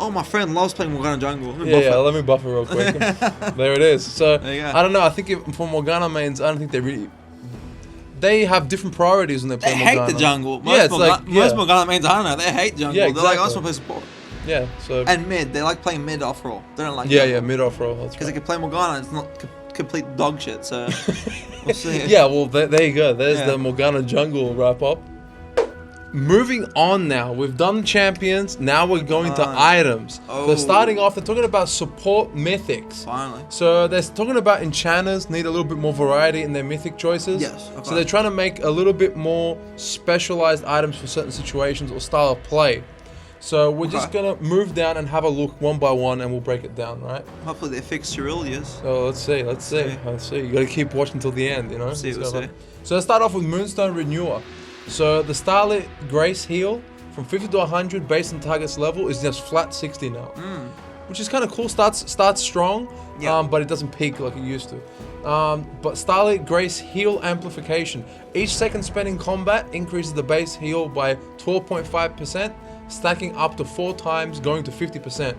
Oh, my friend loves playing Morgana jungle. Let me Yeah, buff her. let me buff it real quick. There it is. So There you go. I don't know. I think for Morgana mains, I don't think they have different priorities when they play They Morgana. hate the jungle. Most Yeah, it's Morgana, like most Morgana mains, I don't know. They hate jungle. Yeah, They're like, I just exactly. want to play support. Yeah. So And mid. They like playing mid off roll. They don't like yeah, mid off roll. That's Because right. they can play Morgana. It's not complete dog shit. So we'll see. Yeah, well, there you go. There's Yeah. the Morgana jungle wrap up. Moving on now, we've done champions. Now we're going to items. Oh. They're starting off. They're talking about support mythics. Finally. So they're talking about enchanters need a little bit more variety in their mythic choices. Yes, okay. So they're trying to make a little bit more specialized items for certain situations or style of play. So we're just Okay. gonna move down and have a look one by one, and we'll break it down, right? Hopefully they fix Shurelya's. So let's see. You gotta keep watching till the end, you know. We'll see. So let's start off with Moonstone Renewer. So the Starlit Grace heal from 50 to 100 based on target's level is just flat 60 now, which is kind of cool. Starts strong, Yeah. but it doesn't peak like it used to. But Starlit Grace heal amplification. Each second spent in combat increases the base heal by 12.5%, stacking up to 4 times, going to 50%.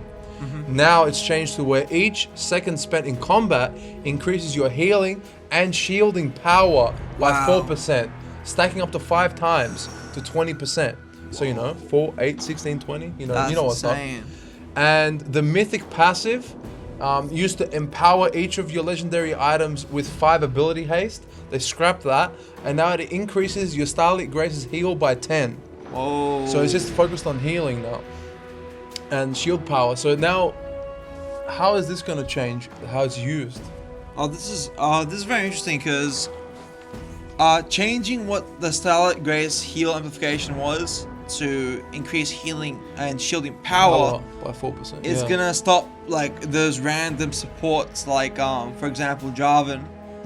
Now it's changed to where each second spent in combat increases your healing and shielding power by Wow. 4%, stacking up to 5 times to 20%. So 4, 8, 16, 20. That's you know what's up. insane. And the mythic passive used to empower each of your legendary items with 5 ability haste. They scrapped that, and now it increases your Starlit Grace's heal by 10. Whoa. So it's just focused on healing now and shield power. So now, how is this going to change how it's used? Oh, this is very interesting because changing what the Starlit Grace heal amplification was to increase healing and shielding power by 4%. is gonna stop like those random supports like for example Jarvan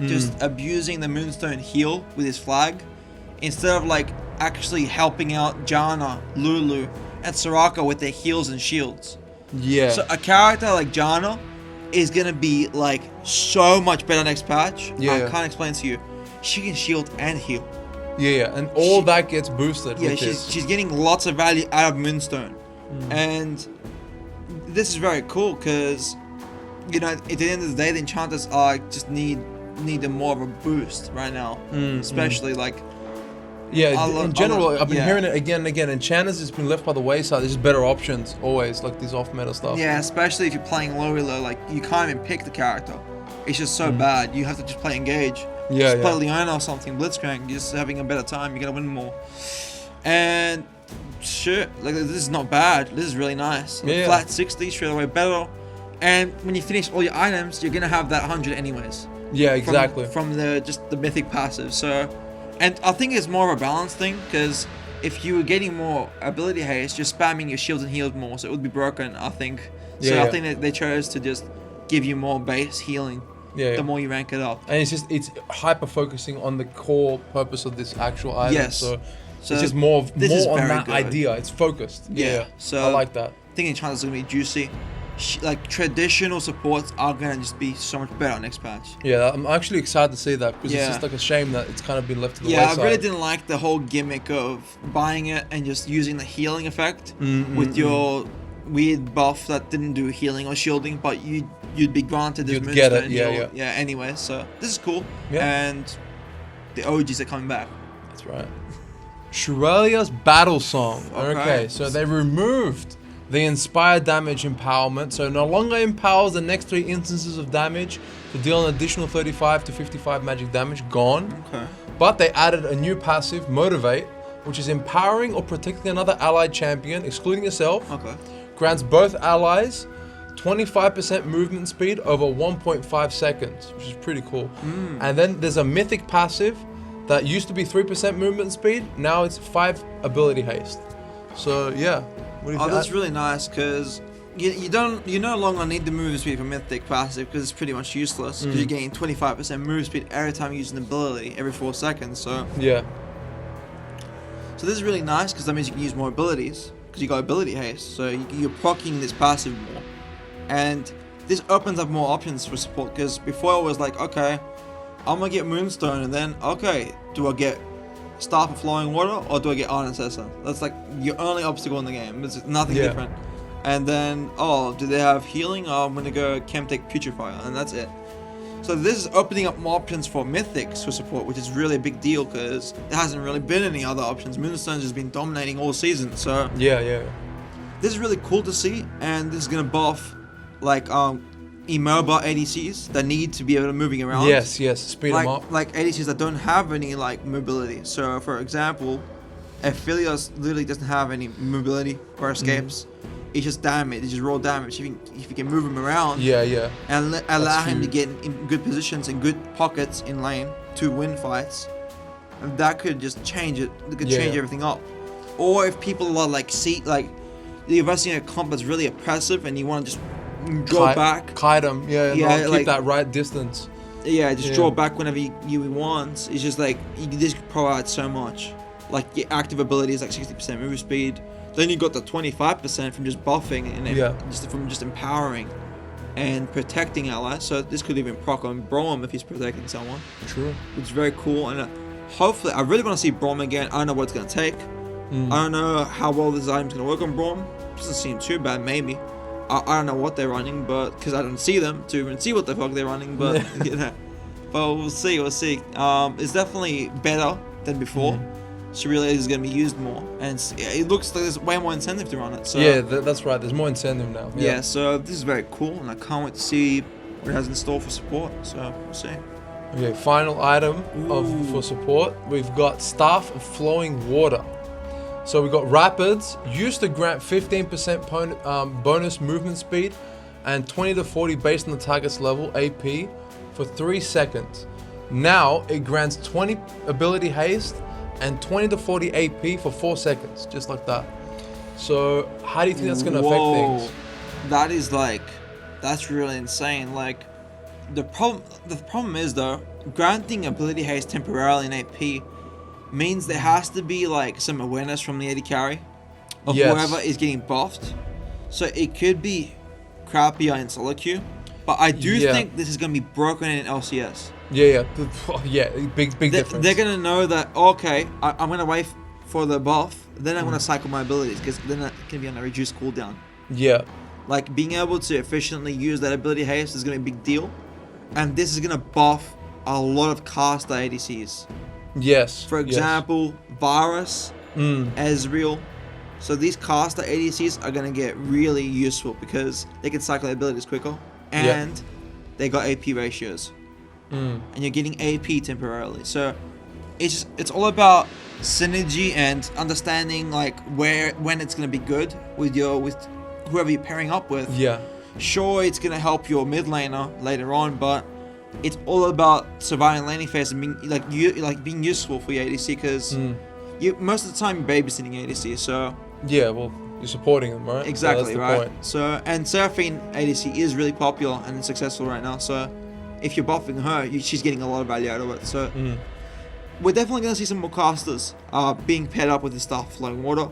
just abusing the Moonstone heal with his flag instead of like actually helping out Janna, Lulu, and Soraka with their heals and shields. Yeah. So a character like Janna is gonna be like so much better next patch. Yeah. I can't explain to you. She can shield and heal. yeah, and all that gets boosted Yeah, with this. she's getting lots of value out of Moonstone, and this is very cool because at the end of the day, the enchanters just need need more of a boost right now, especially like. Yeah, in general, I've been hearing it again and again. Enchanters has been left by the wayside. There's just better options always, like these off-meta stuff. Yeah, especially if you're playing low elo, like you can't even pick the character. It's just so bad. You have to just play engage. Yeah, just play Leona or something, Blitzcrank. You're just having a better time. You're gonna win more. And shit, like this is not bad. This is really nice. Yeah. Flat 60 straight away better. And when you finish all your items, you're gonna have that 100 anyways. Yeah, exactly. From the mythic passive. So, and I think it's more of a balance thing because if you were getting more ability haste, you're spamming your shields and heals more, so it would be broken. I think. So I think that they chose to just give you more base healing. Yeah. The more you rank it up. And it's hyper focusing on the core purpose of this actual item. Yes. So it's just more on that good. idea. It's focused. Yeah. So I like that. I think Enchanter's gonna be juicy. Like traditional supports are gonna just be so much better next patch. Yeah, I'm actually excited to see that because it's just like a shame that it's kind of been left to the Yeah, wayside. I really didn't like the whole gimmick of buying it and just using the healing effect with your weird buff that didn't do healing or shielding, but you'd be granted this You'd get it, Moonstone. Yeah. Anyway, so this is cool. Yeah. And the OGs are coming back. That's right. Shurelya's Battlesong. Okay, so they removed the Inspired Damage empowerment, so no longer empowers the next 3 instances of damage to deal an additional 35 to 55 magic damage. Gone. Okay. But they added a new passive, Motivate, which is empowering or protecting another allied champion, excluding yourself. Okay. Grants both allies 25% movement speed over 1.5 seconds, which is pretty cool. And then there's a mythic passive that used to be 3% movement speed, now it's 5 ability haste. So yeah. What do you think? That's really nice because you no longer need the move speed for mythic passive because it's pretty much useless because you're getting 25% move speed every time you use an ability every 4 seconds. So yeah. So this is really nice because that means you can use more abilities because you got ability haste. So you're proccing this passive more, and this opens up more options for support because before it was like, okay, I'm gonna get Moonstone and then okay, do I get Staff of Flowing Water or do I get Iron Assessor? That's like your only obstacle in the game. It's nothing different. And then, oh, do they have healing? Oh, I'm gonna go Chemtech Putrifier, and that's it. So this is opening up more options for Mythics for support, which is really a big deal because there hasn't really been any other options. Moonstone's has been dominating all season, so yeah. This is really cool to see, and this is gonna buff like immobile ADCs that need to be able to moving around. Yes, speed them up. Like ADCs that don't have any like mobility. So for example, Aphelios literally doesn't have any mobility or escapes. It's just damage. It's just raw damage. If you can move him around, and allow him to get in good positions and good pockets in lane to win fights, and that could just change it. It could change everything up. Or if people are like you're investing in a comp that's really oppressive and you want to just draw back, kite him, keep like, that right distance. Yeah, just draw back whenever you want. It's just like you just provide so much. Like your active ability is like 60% move speed. Then you got the 25% from just buffing and from just empowering and protecting allies. So this could even proc on Brom if he's protecting someone. True. It's very cool, and hopefully I really want to see Brom again. I don't know what it's gonna take. I don't know how well this item's gonna work on Brom. Doesn't seem too bad, maybe. I don't know what they're running, but because I don't see them to even see what the fuck they're running, but but we'll see. It's definitely better than before. Shurelya is going to be used more, and it looks like there's way more incentive to run it. So that's right. There's more incentive now. Yeah, so this is very cool, and I can't wait to see what it has in store for support. So we'll see. Okay, final item for support. We've got Staff of Flowing Water. So we've got Rapids, used to grant 15% bonus movement speed and 20 to 40 based on the target's level AP for 3 seconds. Now it grants 20 ability haste and 20 to 40 AP for 4 seconds, just like that. So how do you think that's going to affect things? That's really insane. Like the problem is though, granting ability haste temporarily in AP means there has to be like some awareness from the AD carry of whoever is getting buffed. So it could be crappier in solo queue, but I do think this is going to be broken in LCS. Big difference. They're gonna know that I'm gonna wait for the buff, then I'm gonna cycle my abilities because then it can be on a reduced cooldown. Like being able to efficiently use that ability haste is gonna be a big deal, and this is gonna buff a lot of caster ADCs. Yes. For example, Varus, Ezreal. So these caster ADCs are going to get really useful because they can cycle their abilities quicker and they got AP ratios. And you're getting AP temporarily. So it's all about synergy and understanding like when it's going to be good with whoever you're pairing up with. Yeah. Sure, it's going to help your mid laner later on, but it's all about surviving laning phase and being being useful for your ADC because you most of the time you're babysitting ADC. So yeah, well, you're supporting them, right? exactly, so that's the right. point. So and Seraphine ADC is really popular and successful right now. So if you're buffing her, she's getting a lot of value out of it. So we're definitely going to see some more casters being paired up with this stuff, Flowing Water.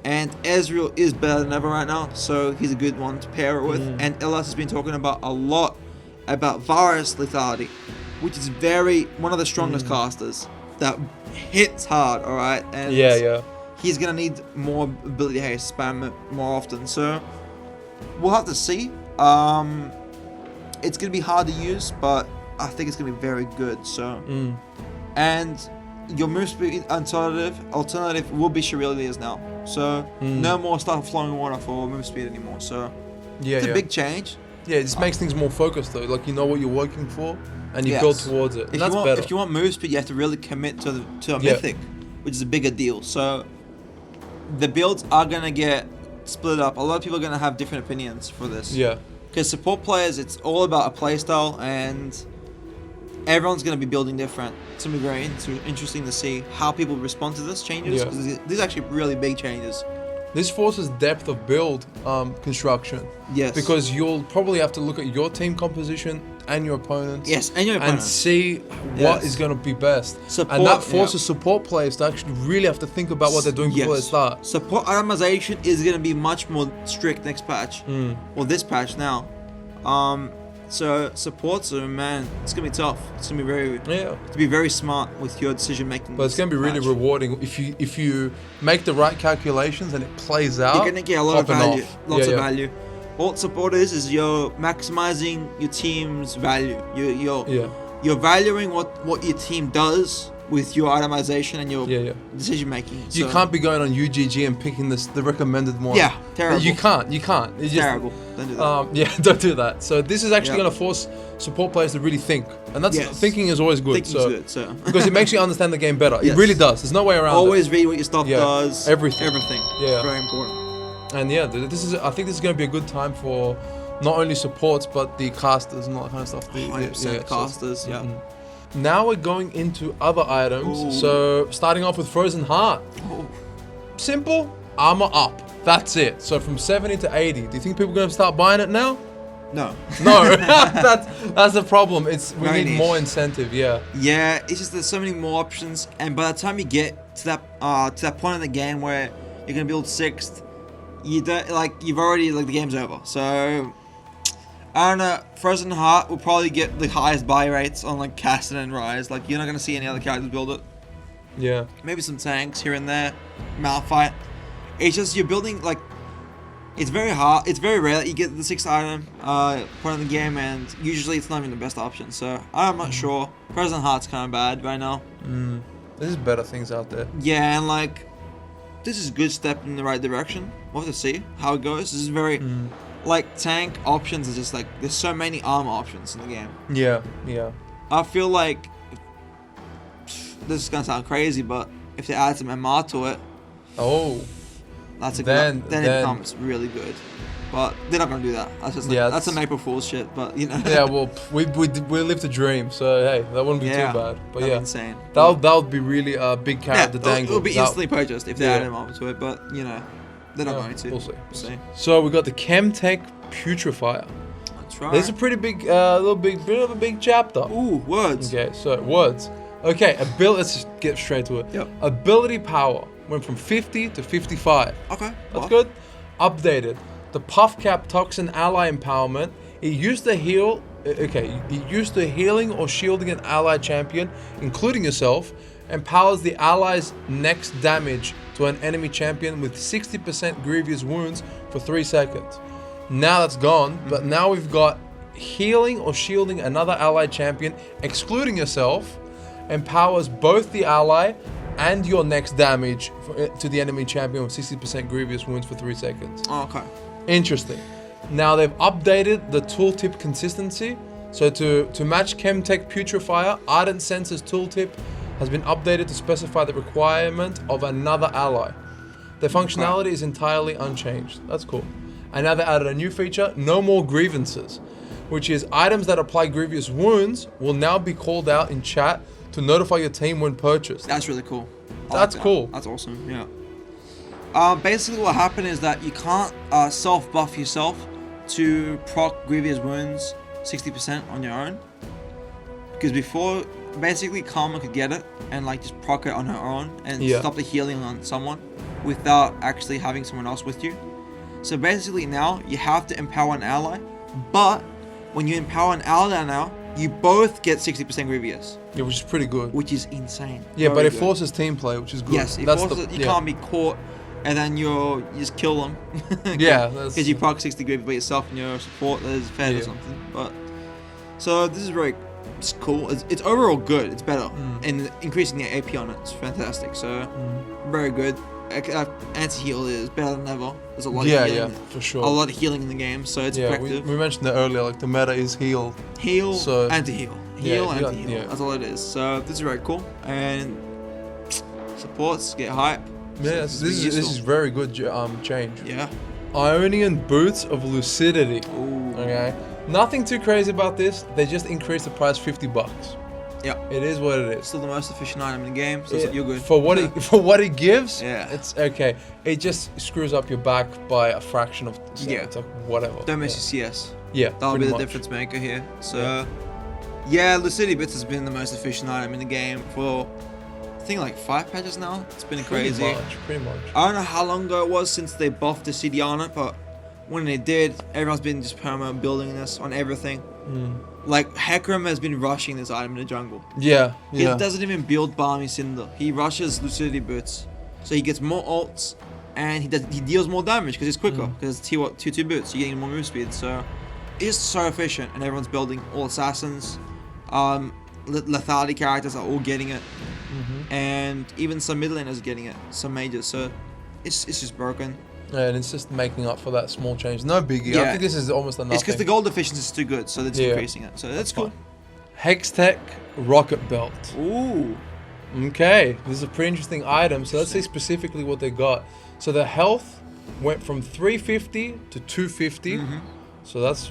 And Ezreal is better than ever right now, so he's a good one to pair it with. And Elias has been talking about a lot about Varus lethality, which is one of the strongest casters that hits hard, alright? And he's going to need more ability haste, spam it more often. So we'll have to see. It's going to be hard to use, but I think it's going to be very good. So, and your move speed alternative will be Shurelya's now. So no more stuff flowing water for move speed anymore. So it's a big change. Yeah, it just makes things more focused though. Like you know what you're working for, and you build towards it. And that's better. If you want move speed, you have to really commit to a mythic, which is a bigger deal. So the builds are gonna get split up. A lot of people are gonna have different opinions for this. Yeah. Because support players, it's all about a playstyle, and everyone's going to be building different. It's going to be very interesting to see how people respond to this changes. Because these are actually really big changes. This forces depth of build construction. Yes. Because you'll probably have to look at your team composition and your opponents. Yes, and your opponents. And see what is going to be best. And that forces support players to actually really have to think about what they're doing before they start. Support itemization is going to be much more strict next patch. Well, this patch now. So supports are, man, it's gonna be tough. It's gonna be very smart with your decision making. But it's gonna be really rewarding if you make the right calculations and it plays out. You're gonna get a lot of value, lots of value. What support is you're maximizing your team's value. You're valuing what your team does with your itemization and your decision making. You can't be going on UGG and picking the recommended one. Yeah, terrible. You can't. It's terrible. Don't do that. Don't do that. So this is actually going to force support players to really think, and that's thinking is always good. Thinking's good, because it makes you understand the game better. It really does. There's no way around Always it. read what your stuff does. Everything. Yeah, it's very important. And I think this is going to be a good time for not only supports but the casters and all that kind of stuff. 100% casters. Now we're going into other items. Ooh. So starting off with Frozen Heart. Simple, armor up. That's it. So from 70 to 80. Do you think people are going to start buying it now? No. That's the problem. We need niche. more incentive. Yeah, it's just there's so many more options, and by the time you get to that point in the game where you're gonna build 6th, you've already the game's over. So I don't know. Frozen Heart will probably get the highest buy rates on Caston and Rise. You're not gonna see any other characters build it. Yeah. Maybe some tanks here and there. Malphite. It's just you're building it's very hard. It's very rare that you get the 6th item point in the game, and usually it's not even the best option. So I'm not sure. Frozen Heart's kind of bad right now. There's better things out there. Yeah, and this is a good step in the right direction. We'll have to see how it goes. This is very tank options are just there's so many armor options in the game. Yeah. I feel this is gonna sound crazy, but if they add some MR to it, that's then it becomes really good. But they're not gonna do that. That's just that's some April Fool's shit. But Yeah, well, we live to dream. So hey, that wouldn't be too bad. But that'd be insane. That would be really a big carrot to dangle. It'll be instantly purchased if they add him onto it. But they're not going to. We'll see. So we got the Chemtech Putrifier. That's right. There's a pretty big, bit of a big chapter. Ooh, words. Okay, so words. Okay, let's just get straight to it. Yep. Ability power went from 50 to 55. Okay. That's good. Updated. The Puff Cap Toxin ally empowerment. It used to heal. It used to healing or shielding an ally champion, including yourself, empowers the ally's next damage to an enemy champion with 60% grievous wounds for 3 seconds. Now that's gone, but now we've got healing or shielding another allied champion, excluding yourself, empowers both the ally and your next damage to the enemy champion with 60% grievous wounds for 3 seconds. Oh, okay. Interesting. Now they've updated the tooltip consistency. So to match Chemtech Putrifier, Ardent Sense's tooltip has been updated to specify the requirement of another ally. The functionality is entirely unchanged. That's cool. And now they added a new feature, no more grievances, which is items that apply grievous wounds will now be called out in chat to notify your team when purchased. That's really cool. That's cool. That's awesome, yeah. Basically what happened is that you can't self-buff yourself to proc grievous wounds 60% on your own. Because before, basically Karma could get it and like just proc it on her own and stop the healing on someone without actually having someone else with you. So basically now you have to empower an ally, but when you empower an ally now, you both get 60% grievous. Yeah, which is pretty good. Which is insane. Yeah, Very but it good. forces team play, which is good. Yes, it forces, you can't be caught and then you just kill them. Yeah, because you proc 60 grievous by yourself and your support that is fed or something. But so this is very cool. It's overall good. It's better, and increasing the AP on it is fantastic. So very good. Anti-heal is better than ever. There's a lot of healing. Yeah, for sure. A lot of healing in the game, so it's effective. We mentioned that earlier, like the meta is heal. Heal, so, anti-heal. Heal, anti-heal. Yeah. That's all it is. So this is very cool. And supports, get hype. Yeah, so this is very good change. Yeah. Ionian Boots of Lucidity. Ooh. Okay. Nothing too crazy about this. They just increased the price $50. Yeah. It is what it is. Still the most efficient item in the game, so you're good. For what it gives, yeah, it's okay. It just screws up your back by a fraction of it's like whatever. Don't miss your CS. Yeah. That'll be the difference maker here. So Lucidity Bits has been the most efficient item in the game for I think like 5 patches now. It's been crazy. Pretty much. I don't know how long ago it was since they buffed the CD on it, but when they did, everyone's been just perma building this on everything. Like Hecarim has been rushing this item in the jungle. Yeah. He doesn't even build Balmy Cinder. He rushes Lucidity Boots, so he gets more ults and he deals more damage because it's quicker. Because it's two boots, you're getting more move speed. So it's so efficient, and everyone's building all assassins. Lethality characters are all getting it, and even some mid laners are getting it, some majors. So it's just broken. Yeah, and it's just making up for that small change. No biggie. I think this is almost enough. It's because the gold efficiency is too good, so it's increasing it. So that's cool. Hextech Rocketbelt. Ooh. Okay, this is a pretty interesting item. So let's see specifically what they got. So the health went from 350 to 250. So that's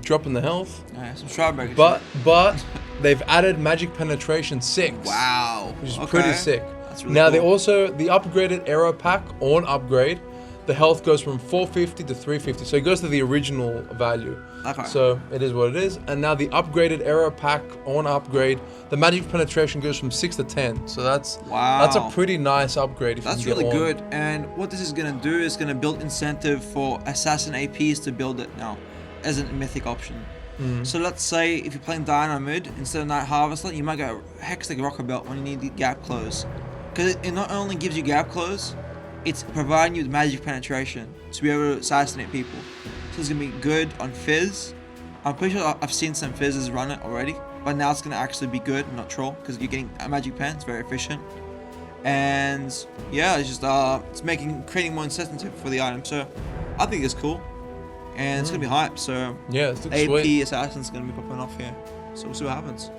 dropping the health. Yeah, some strawberries. But they've added magic penetration 6. Wow. Which is pretty sick. That's really now cool. they also the upgraded arrow pack on upgrade. The health goes from 450 to 350, so it goes to the original value. Okay. So it is what it is. And now the upgraded arrow pack on upgrade, the magic penetration goes from 6 to 10. So that's a pretty nice upgrade. If that's you can really get good. And what this is gonna do is gonna build incentive for assassin APs to build it now as a mythic option. So let's say if you're playing Dino mid instead of Night Harvester, you might go Hextech Rocketbelt when you need the gap close, because it not only gives you gap close, it's providing you with magic penetration to be able to assassinate people. So it's gonna be good on Fizz. I'm pretty sure I've seen some Fizzes run it already, but now it's gonna actually be good, not troll, because you're getting a magic pen. It's very efficient, and yeah, it's just it's creating more incentive for the item. So I think it's cool, and it's gonna be hype. So yeah, it's AP sweet. Assassin's gonna be popping off here. So we'll see what happens.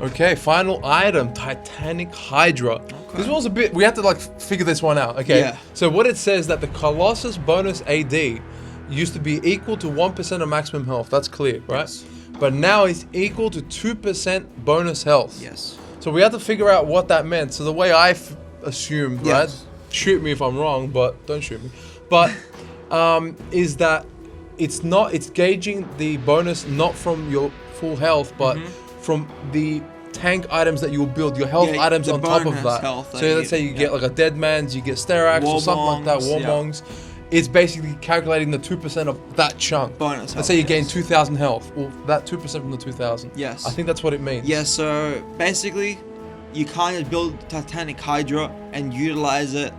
Okay, final item, Titanic Hydra. Okay. This one's a bit, we have to like figure this one out, okay? Yeah. So what it says that the Colossus bonus AD used to be equal to 1% of maximum health, that's clear, right? Yes. But now it's equal to 2% bonus health. Yes. So we have to figure out what that meant. So the way I assumed, right? Shoot me if I'm wrong, but don't shoot me. But is that it's gauging the bonus not from your full health, but from the tank items that you will build, your health items on top of that. So let's say you get like a Dead Man's, you get Sterax or something like that, Warmongs. It's basically calculating the 2% of that chunk. Bonus. Let's say you gain 2,000 health, or that 2% from the 2,000. Yes. I think that's what it means. Yeah, so basically, you kind of build Titanic Hydra and utilize it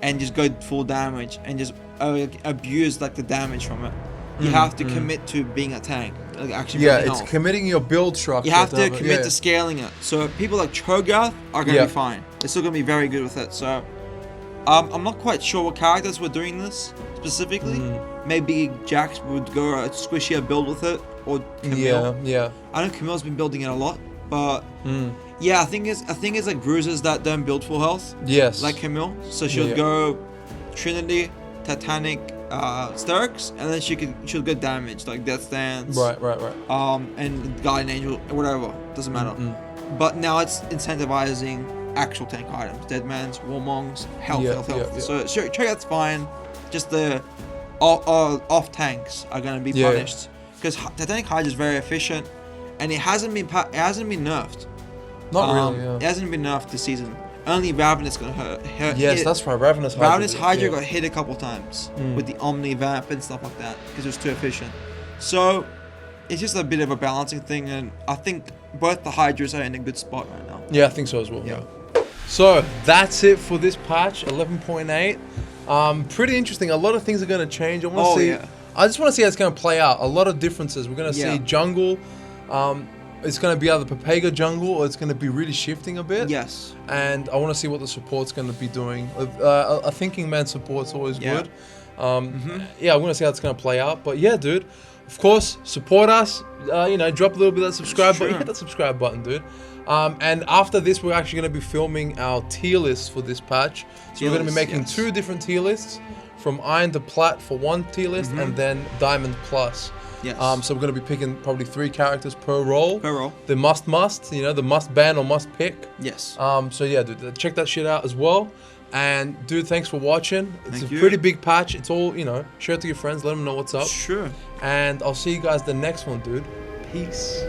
and just go full damage and just abuse like the damage from it. You have to commit to being a tank. like actually Yeah, building it's health. committing your build structure. You have to have it, commit yeah. to scaling it. So people like Cho'Gath are going to Yeah. be fine. They're still going to be very good with it. So I'm not quite sure what characters were doing this specifically. Maybe Jax would go a squishier build with it, or Camille. Yeah. I know Camille's been building it a lot, but yeah, I think it's like bruisers that don't build full health. Yes. Like Camille. So she'll Yeah. go Trinity, Titanic, Starks, and then she'll get damage like Death Stance. Right. And Guardian Angel, whatever, doesn't matter. But now it's incentivizing actual tank items, Deadmans, Warmongs, health. Yeah. So sure, that's fine. Just the off tanks are gonna be Yeah. punished because Titanic Hydra is very efficient, and it hasn't been nerfed. Not really. Yeah. It hasn't been nerfed this season. Only Ravenous gonna hurt. Yes, hit. that's right. Ravenous Hydra. Ravenous Hydra yeah. got hit a couple times with the Omnivamp and stuff like that because it was too efficient. So it's just a bit of a balancing thing, and I think both the Hydras are in a good spot right now. Yeah, I think so as well. Yeah. So that's it for this patch, 11.8. Pretty interesting. A lot of things are going to change. I want to see. Yeah. I just want to see how it's going to play out. A lot of differences. We're going to Yeah. see jungle. It's going to be either Papega jungle or it's going to be really shifting a bit. Yes. And I want to see what the support's going to be doing. A thinking man support's always Yeah. good. Yeah, I want to see how it's going to play out. But yeah, dude. Of course, support us. Drop a little bit of that subscribe button. Sure. Hit that subscribe button, dude. And after this, we're actually going to be filming our tier list for this patch. So we're going to be making 2 different tier lists, from Iron to Plat for one tier list, and then Diamond Plus. Yes. So we're going to be picking probably 3 characters per role. Per role. The must, the must ban or must pick. Yes. So yeah, dude, check that shit out as well. And dude, thanks for watching. It's Thank a you. pretty big patch. It's all, share it to your friends, let them know what's up. Sure. And I'll see you guys the next one, dude. Peace.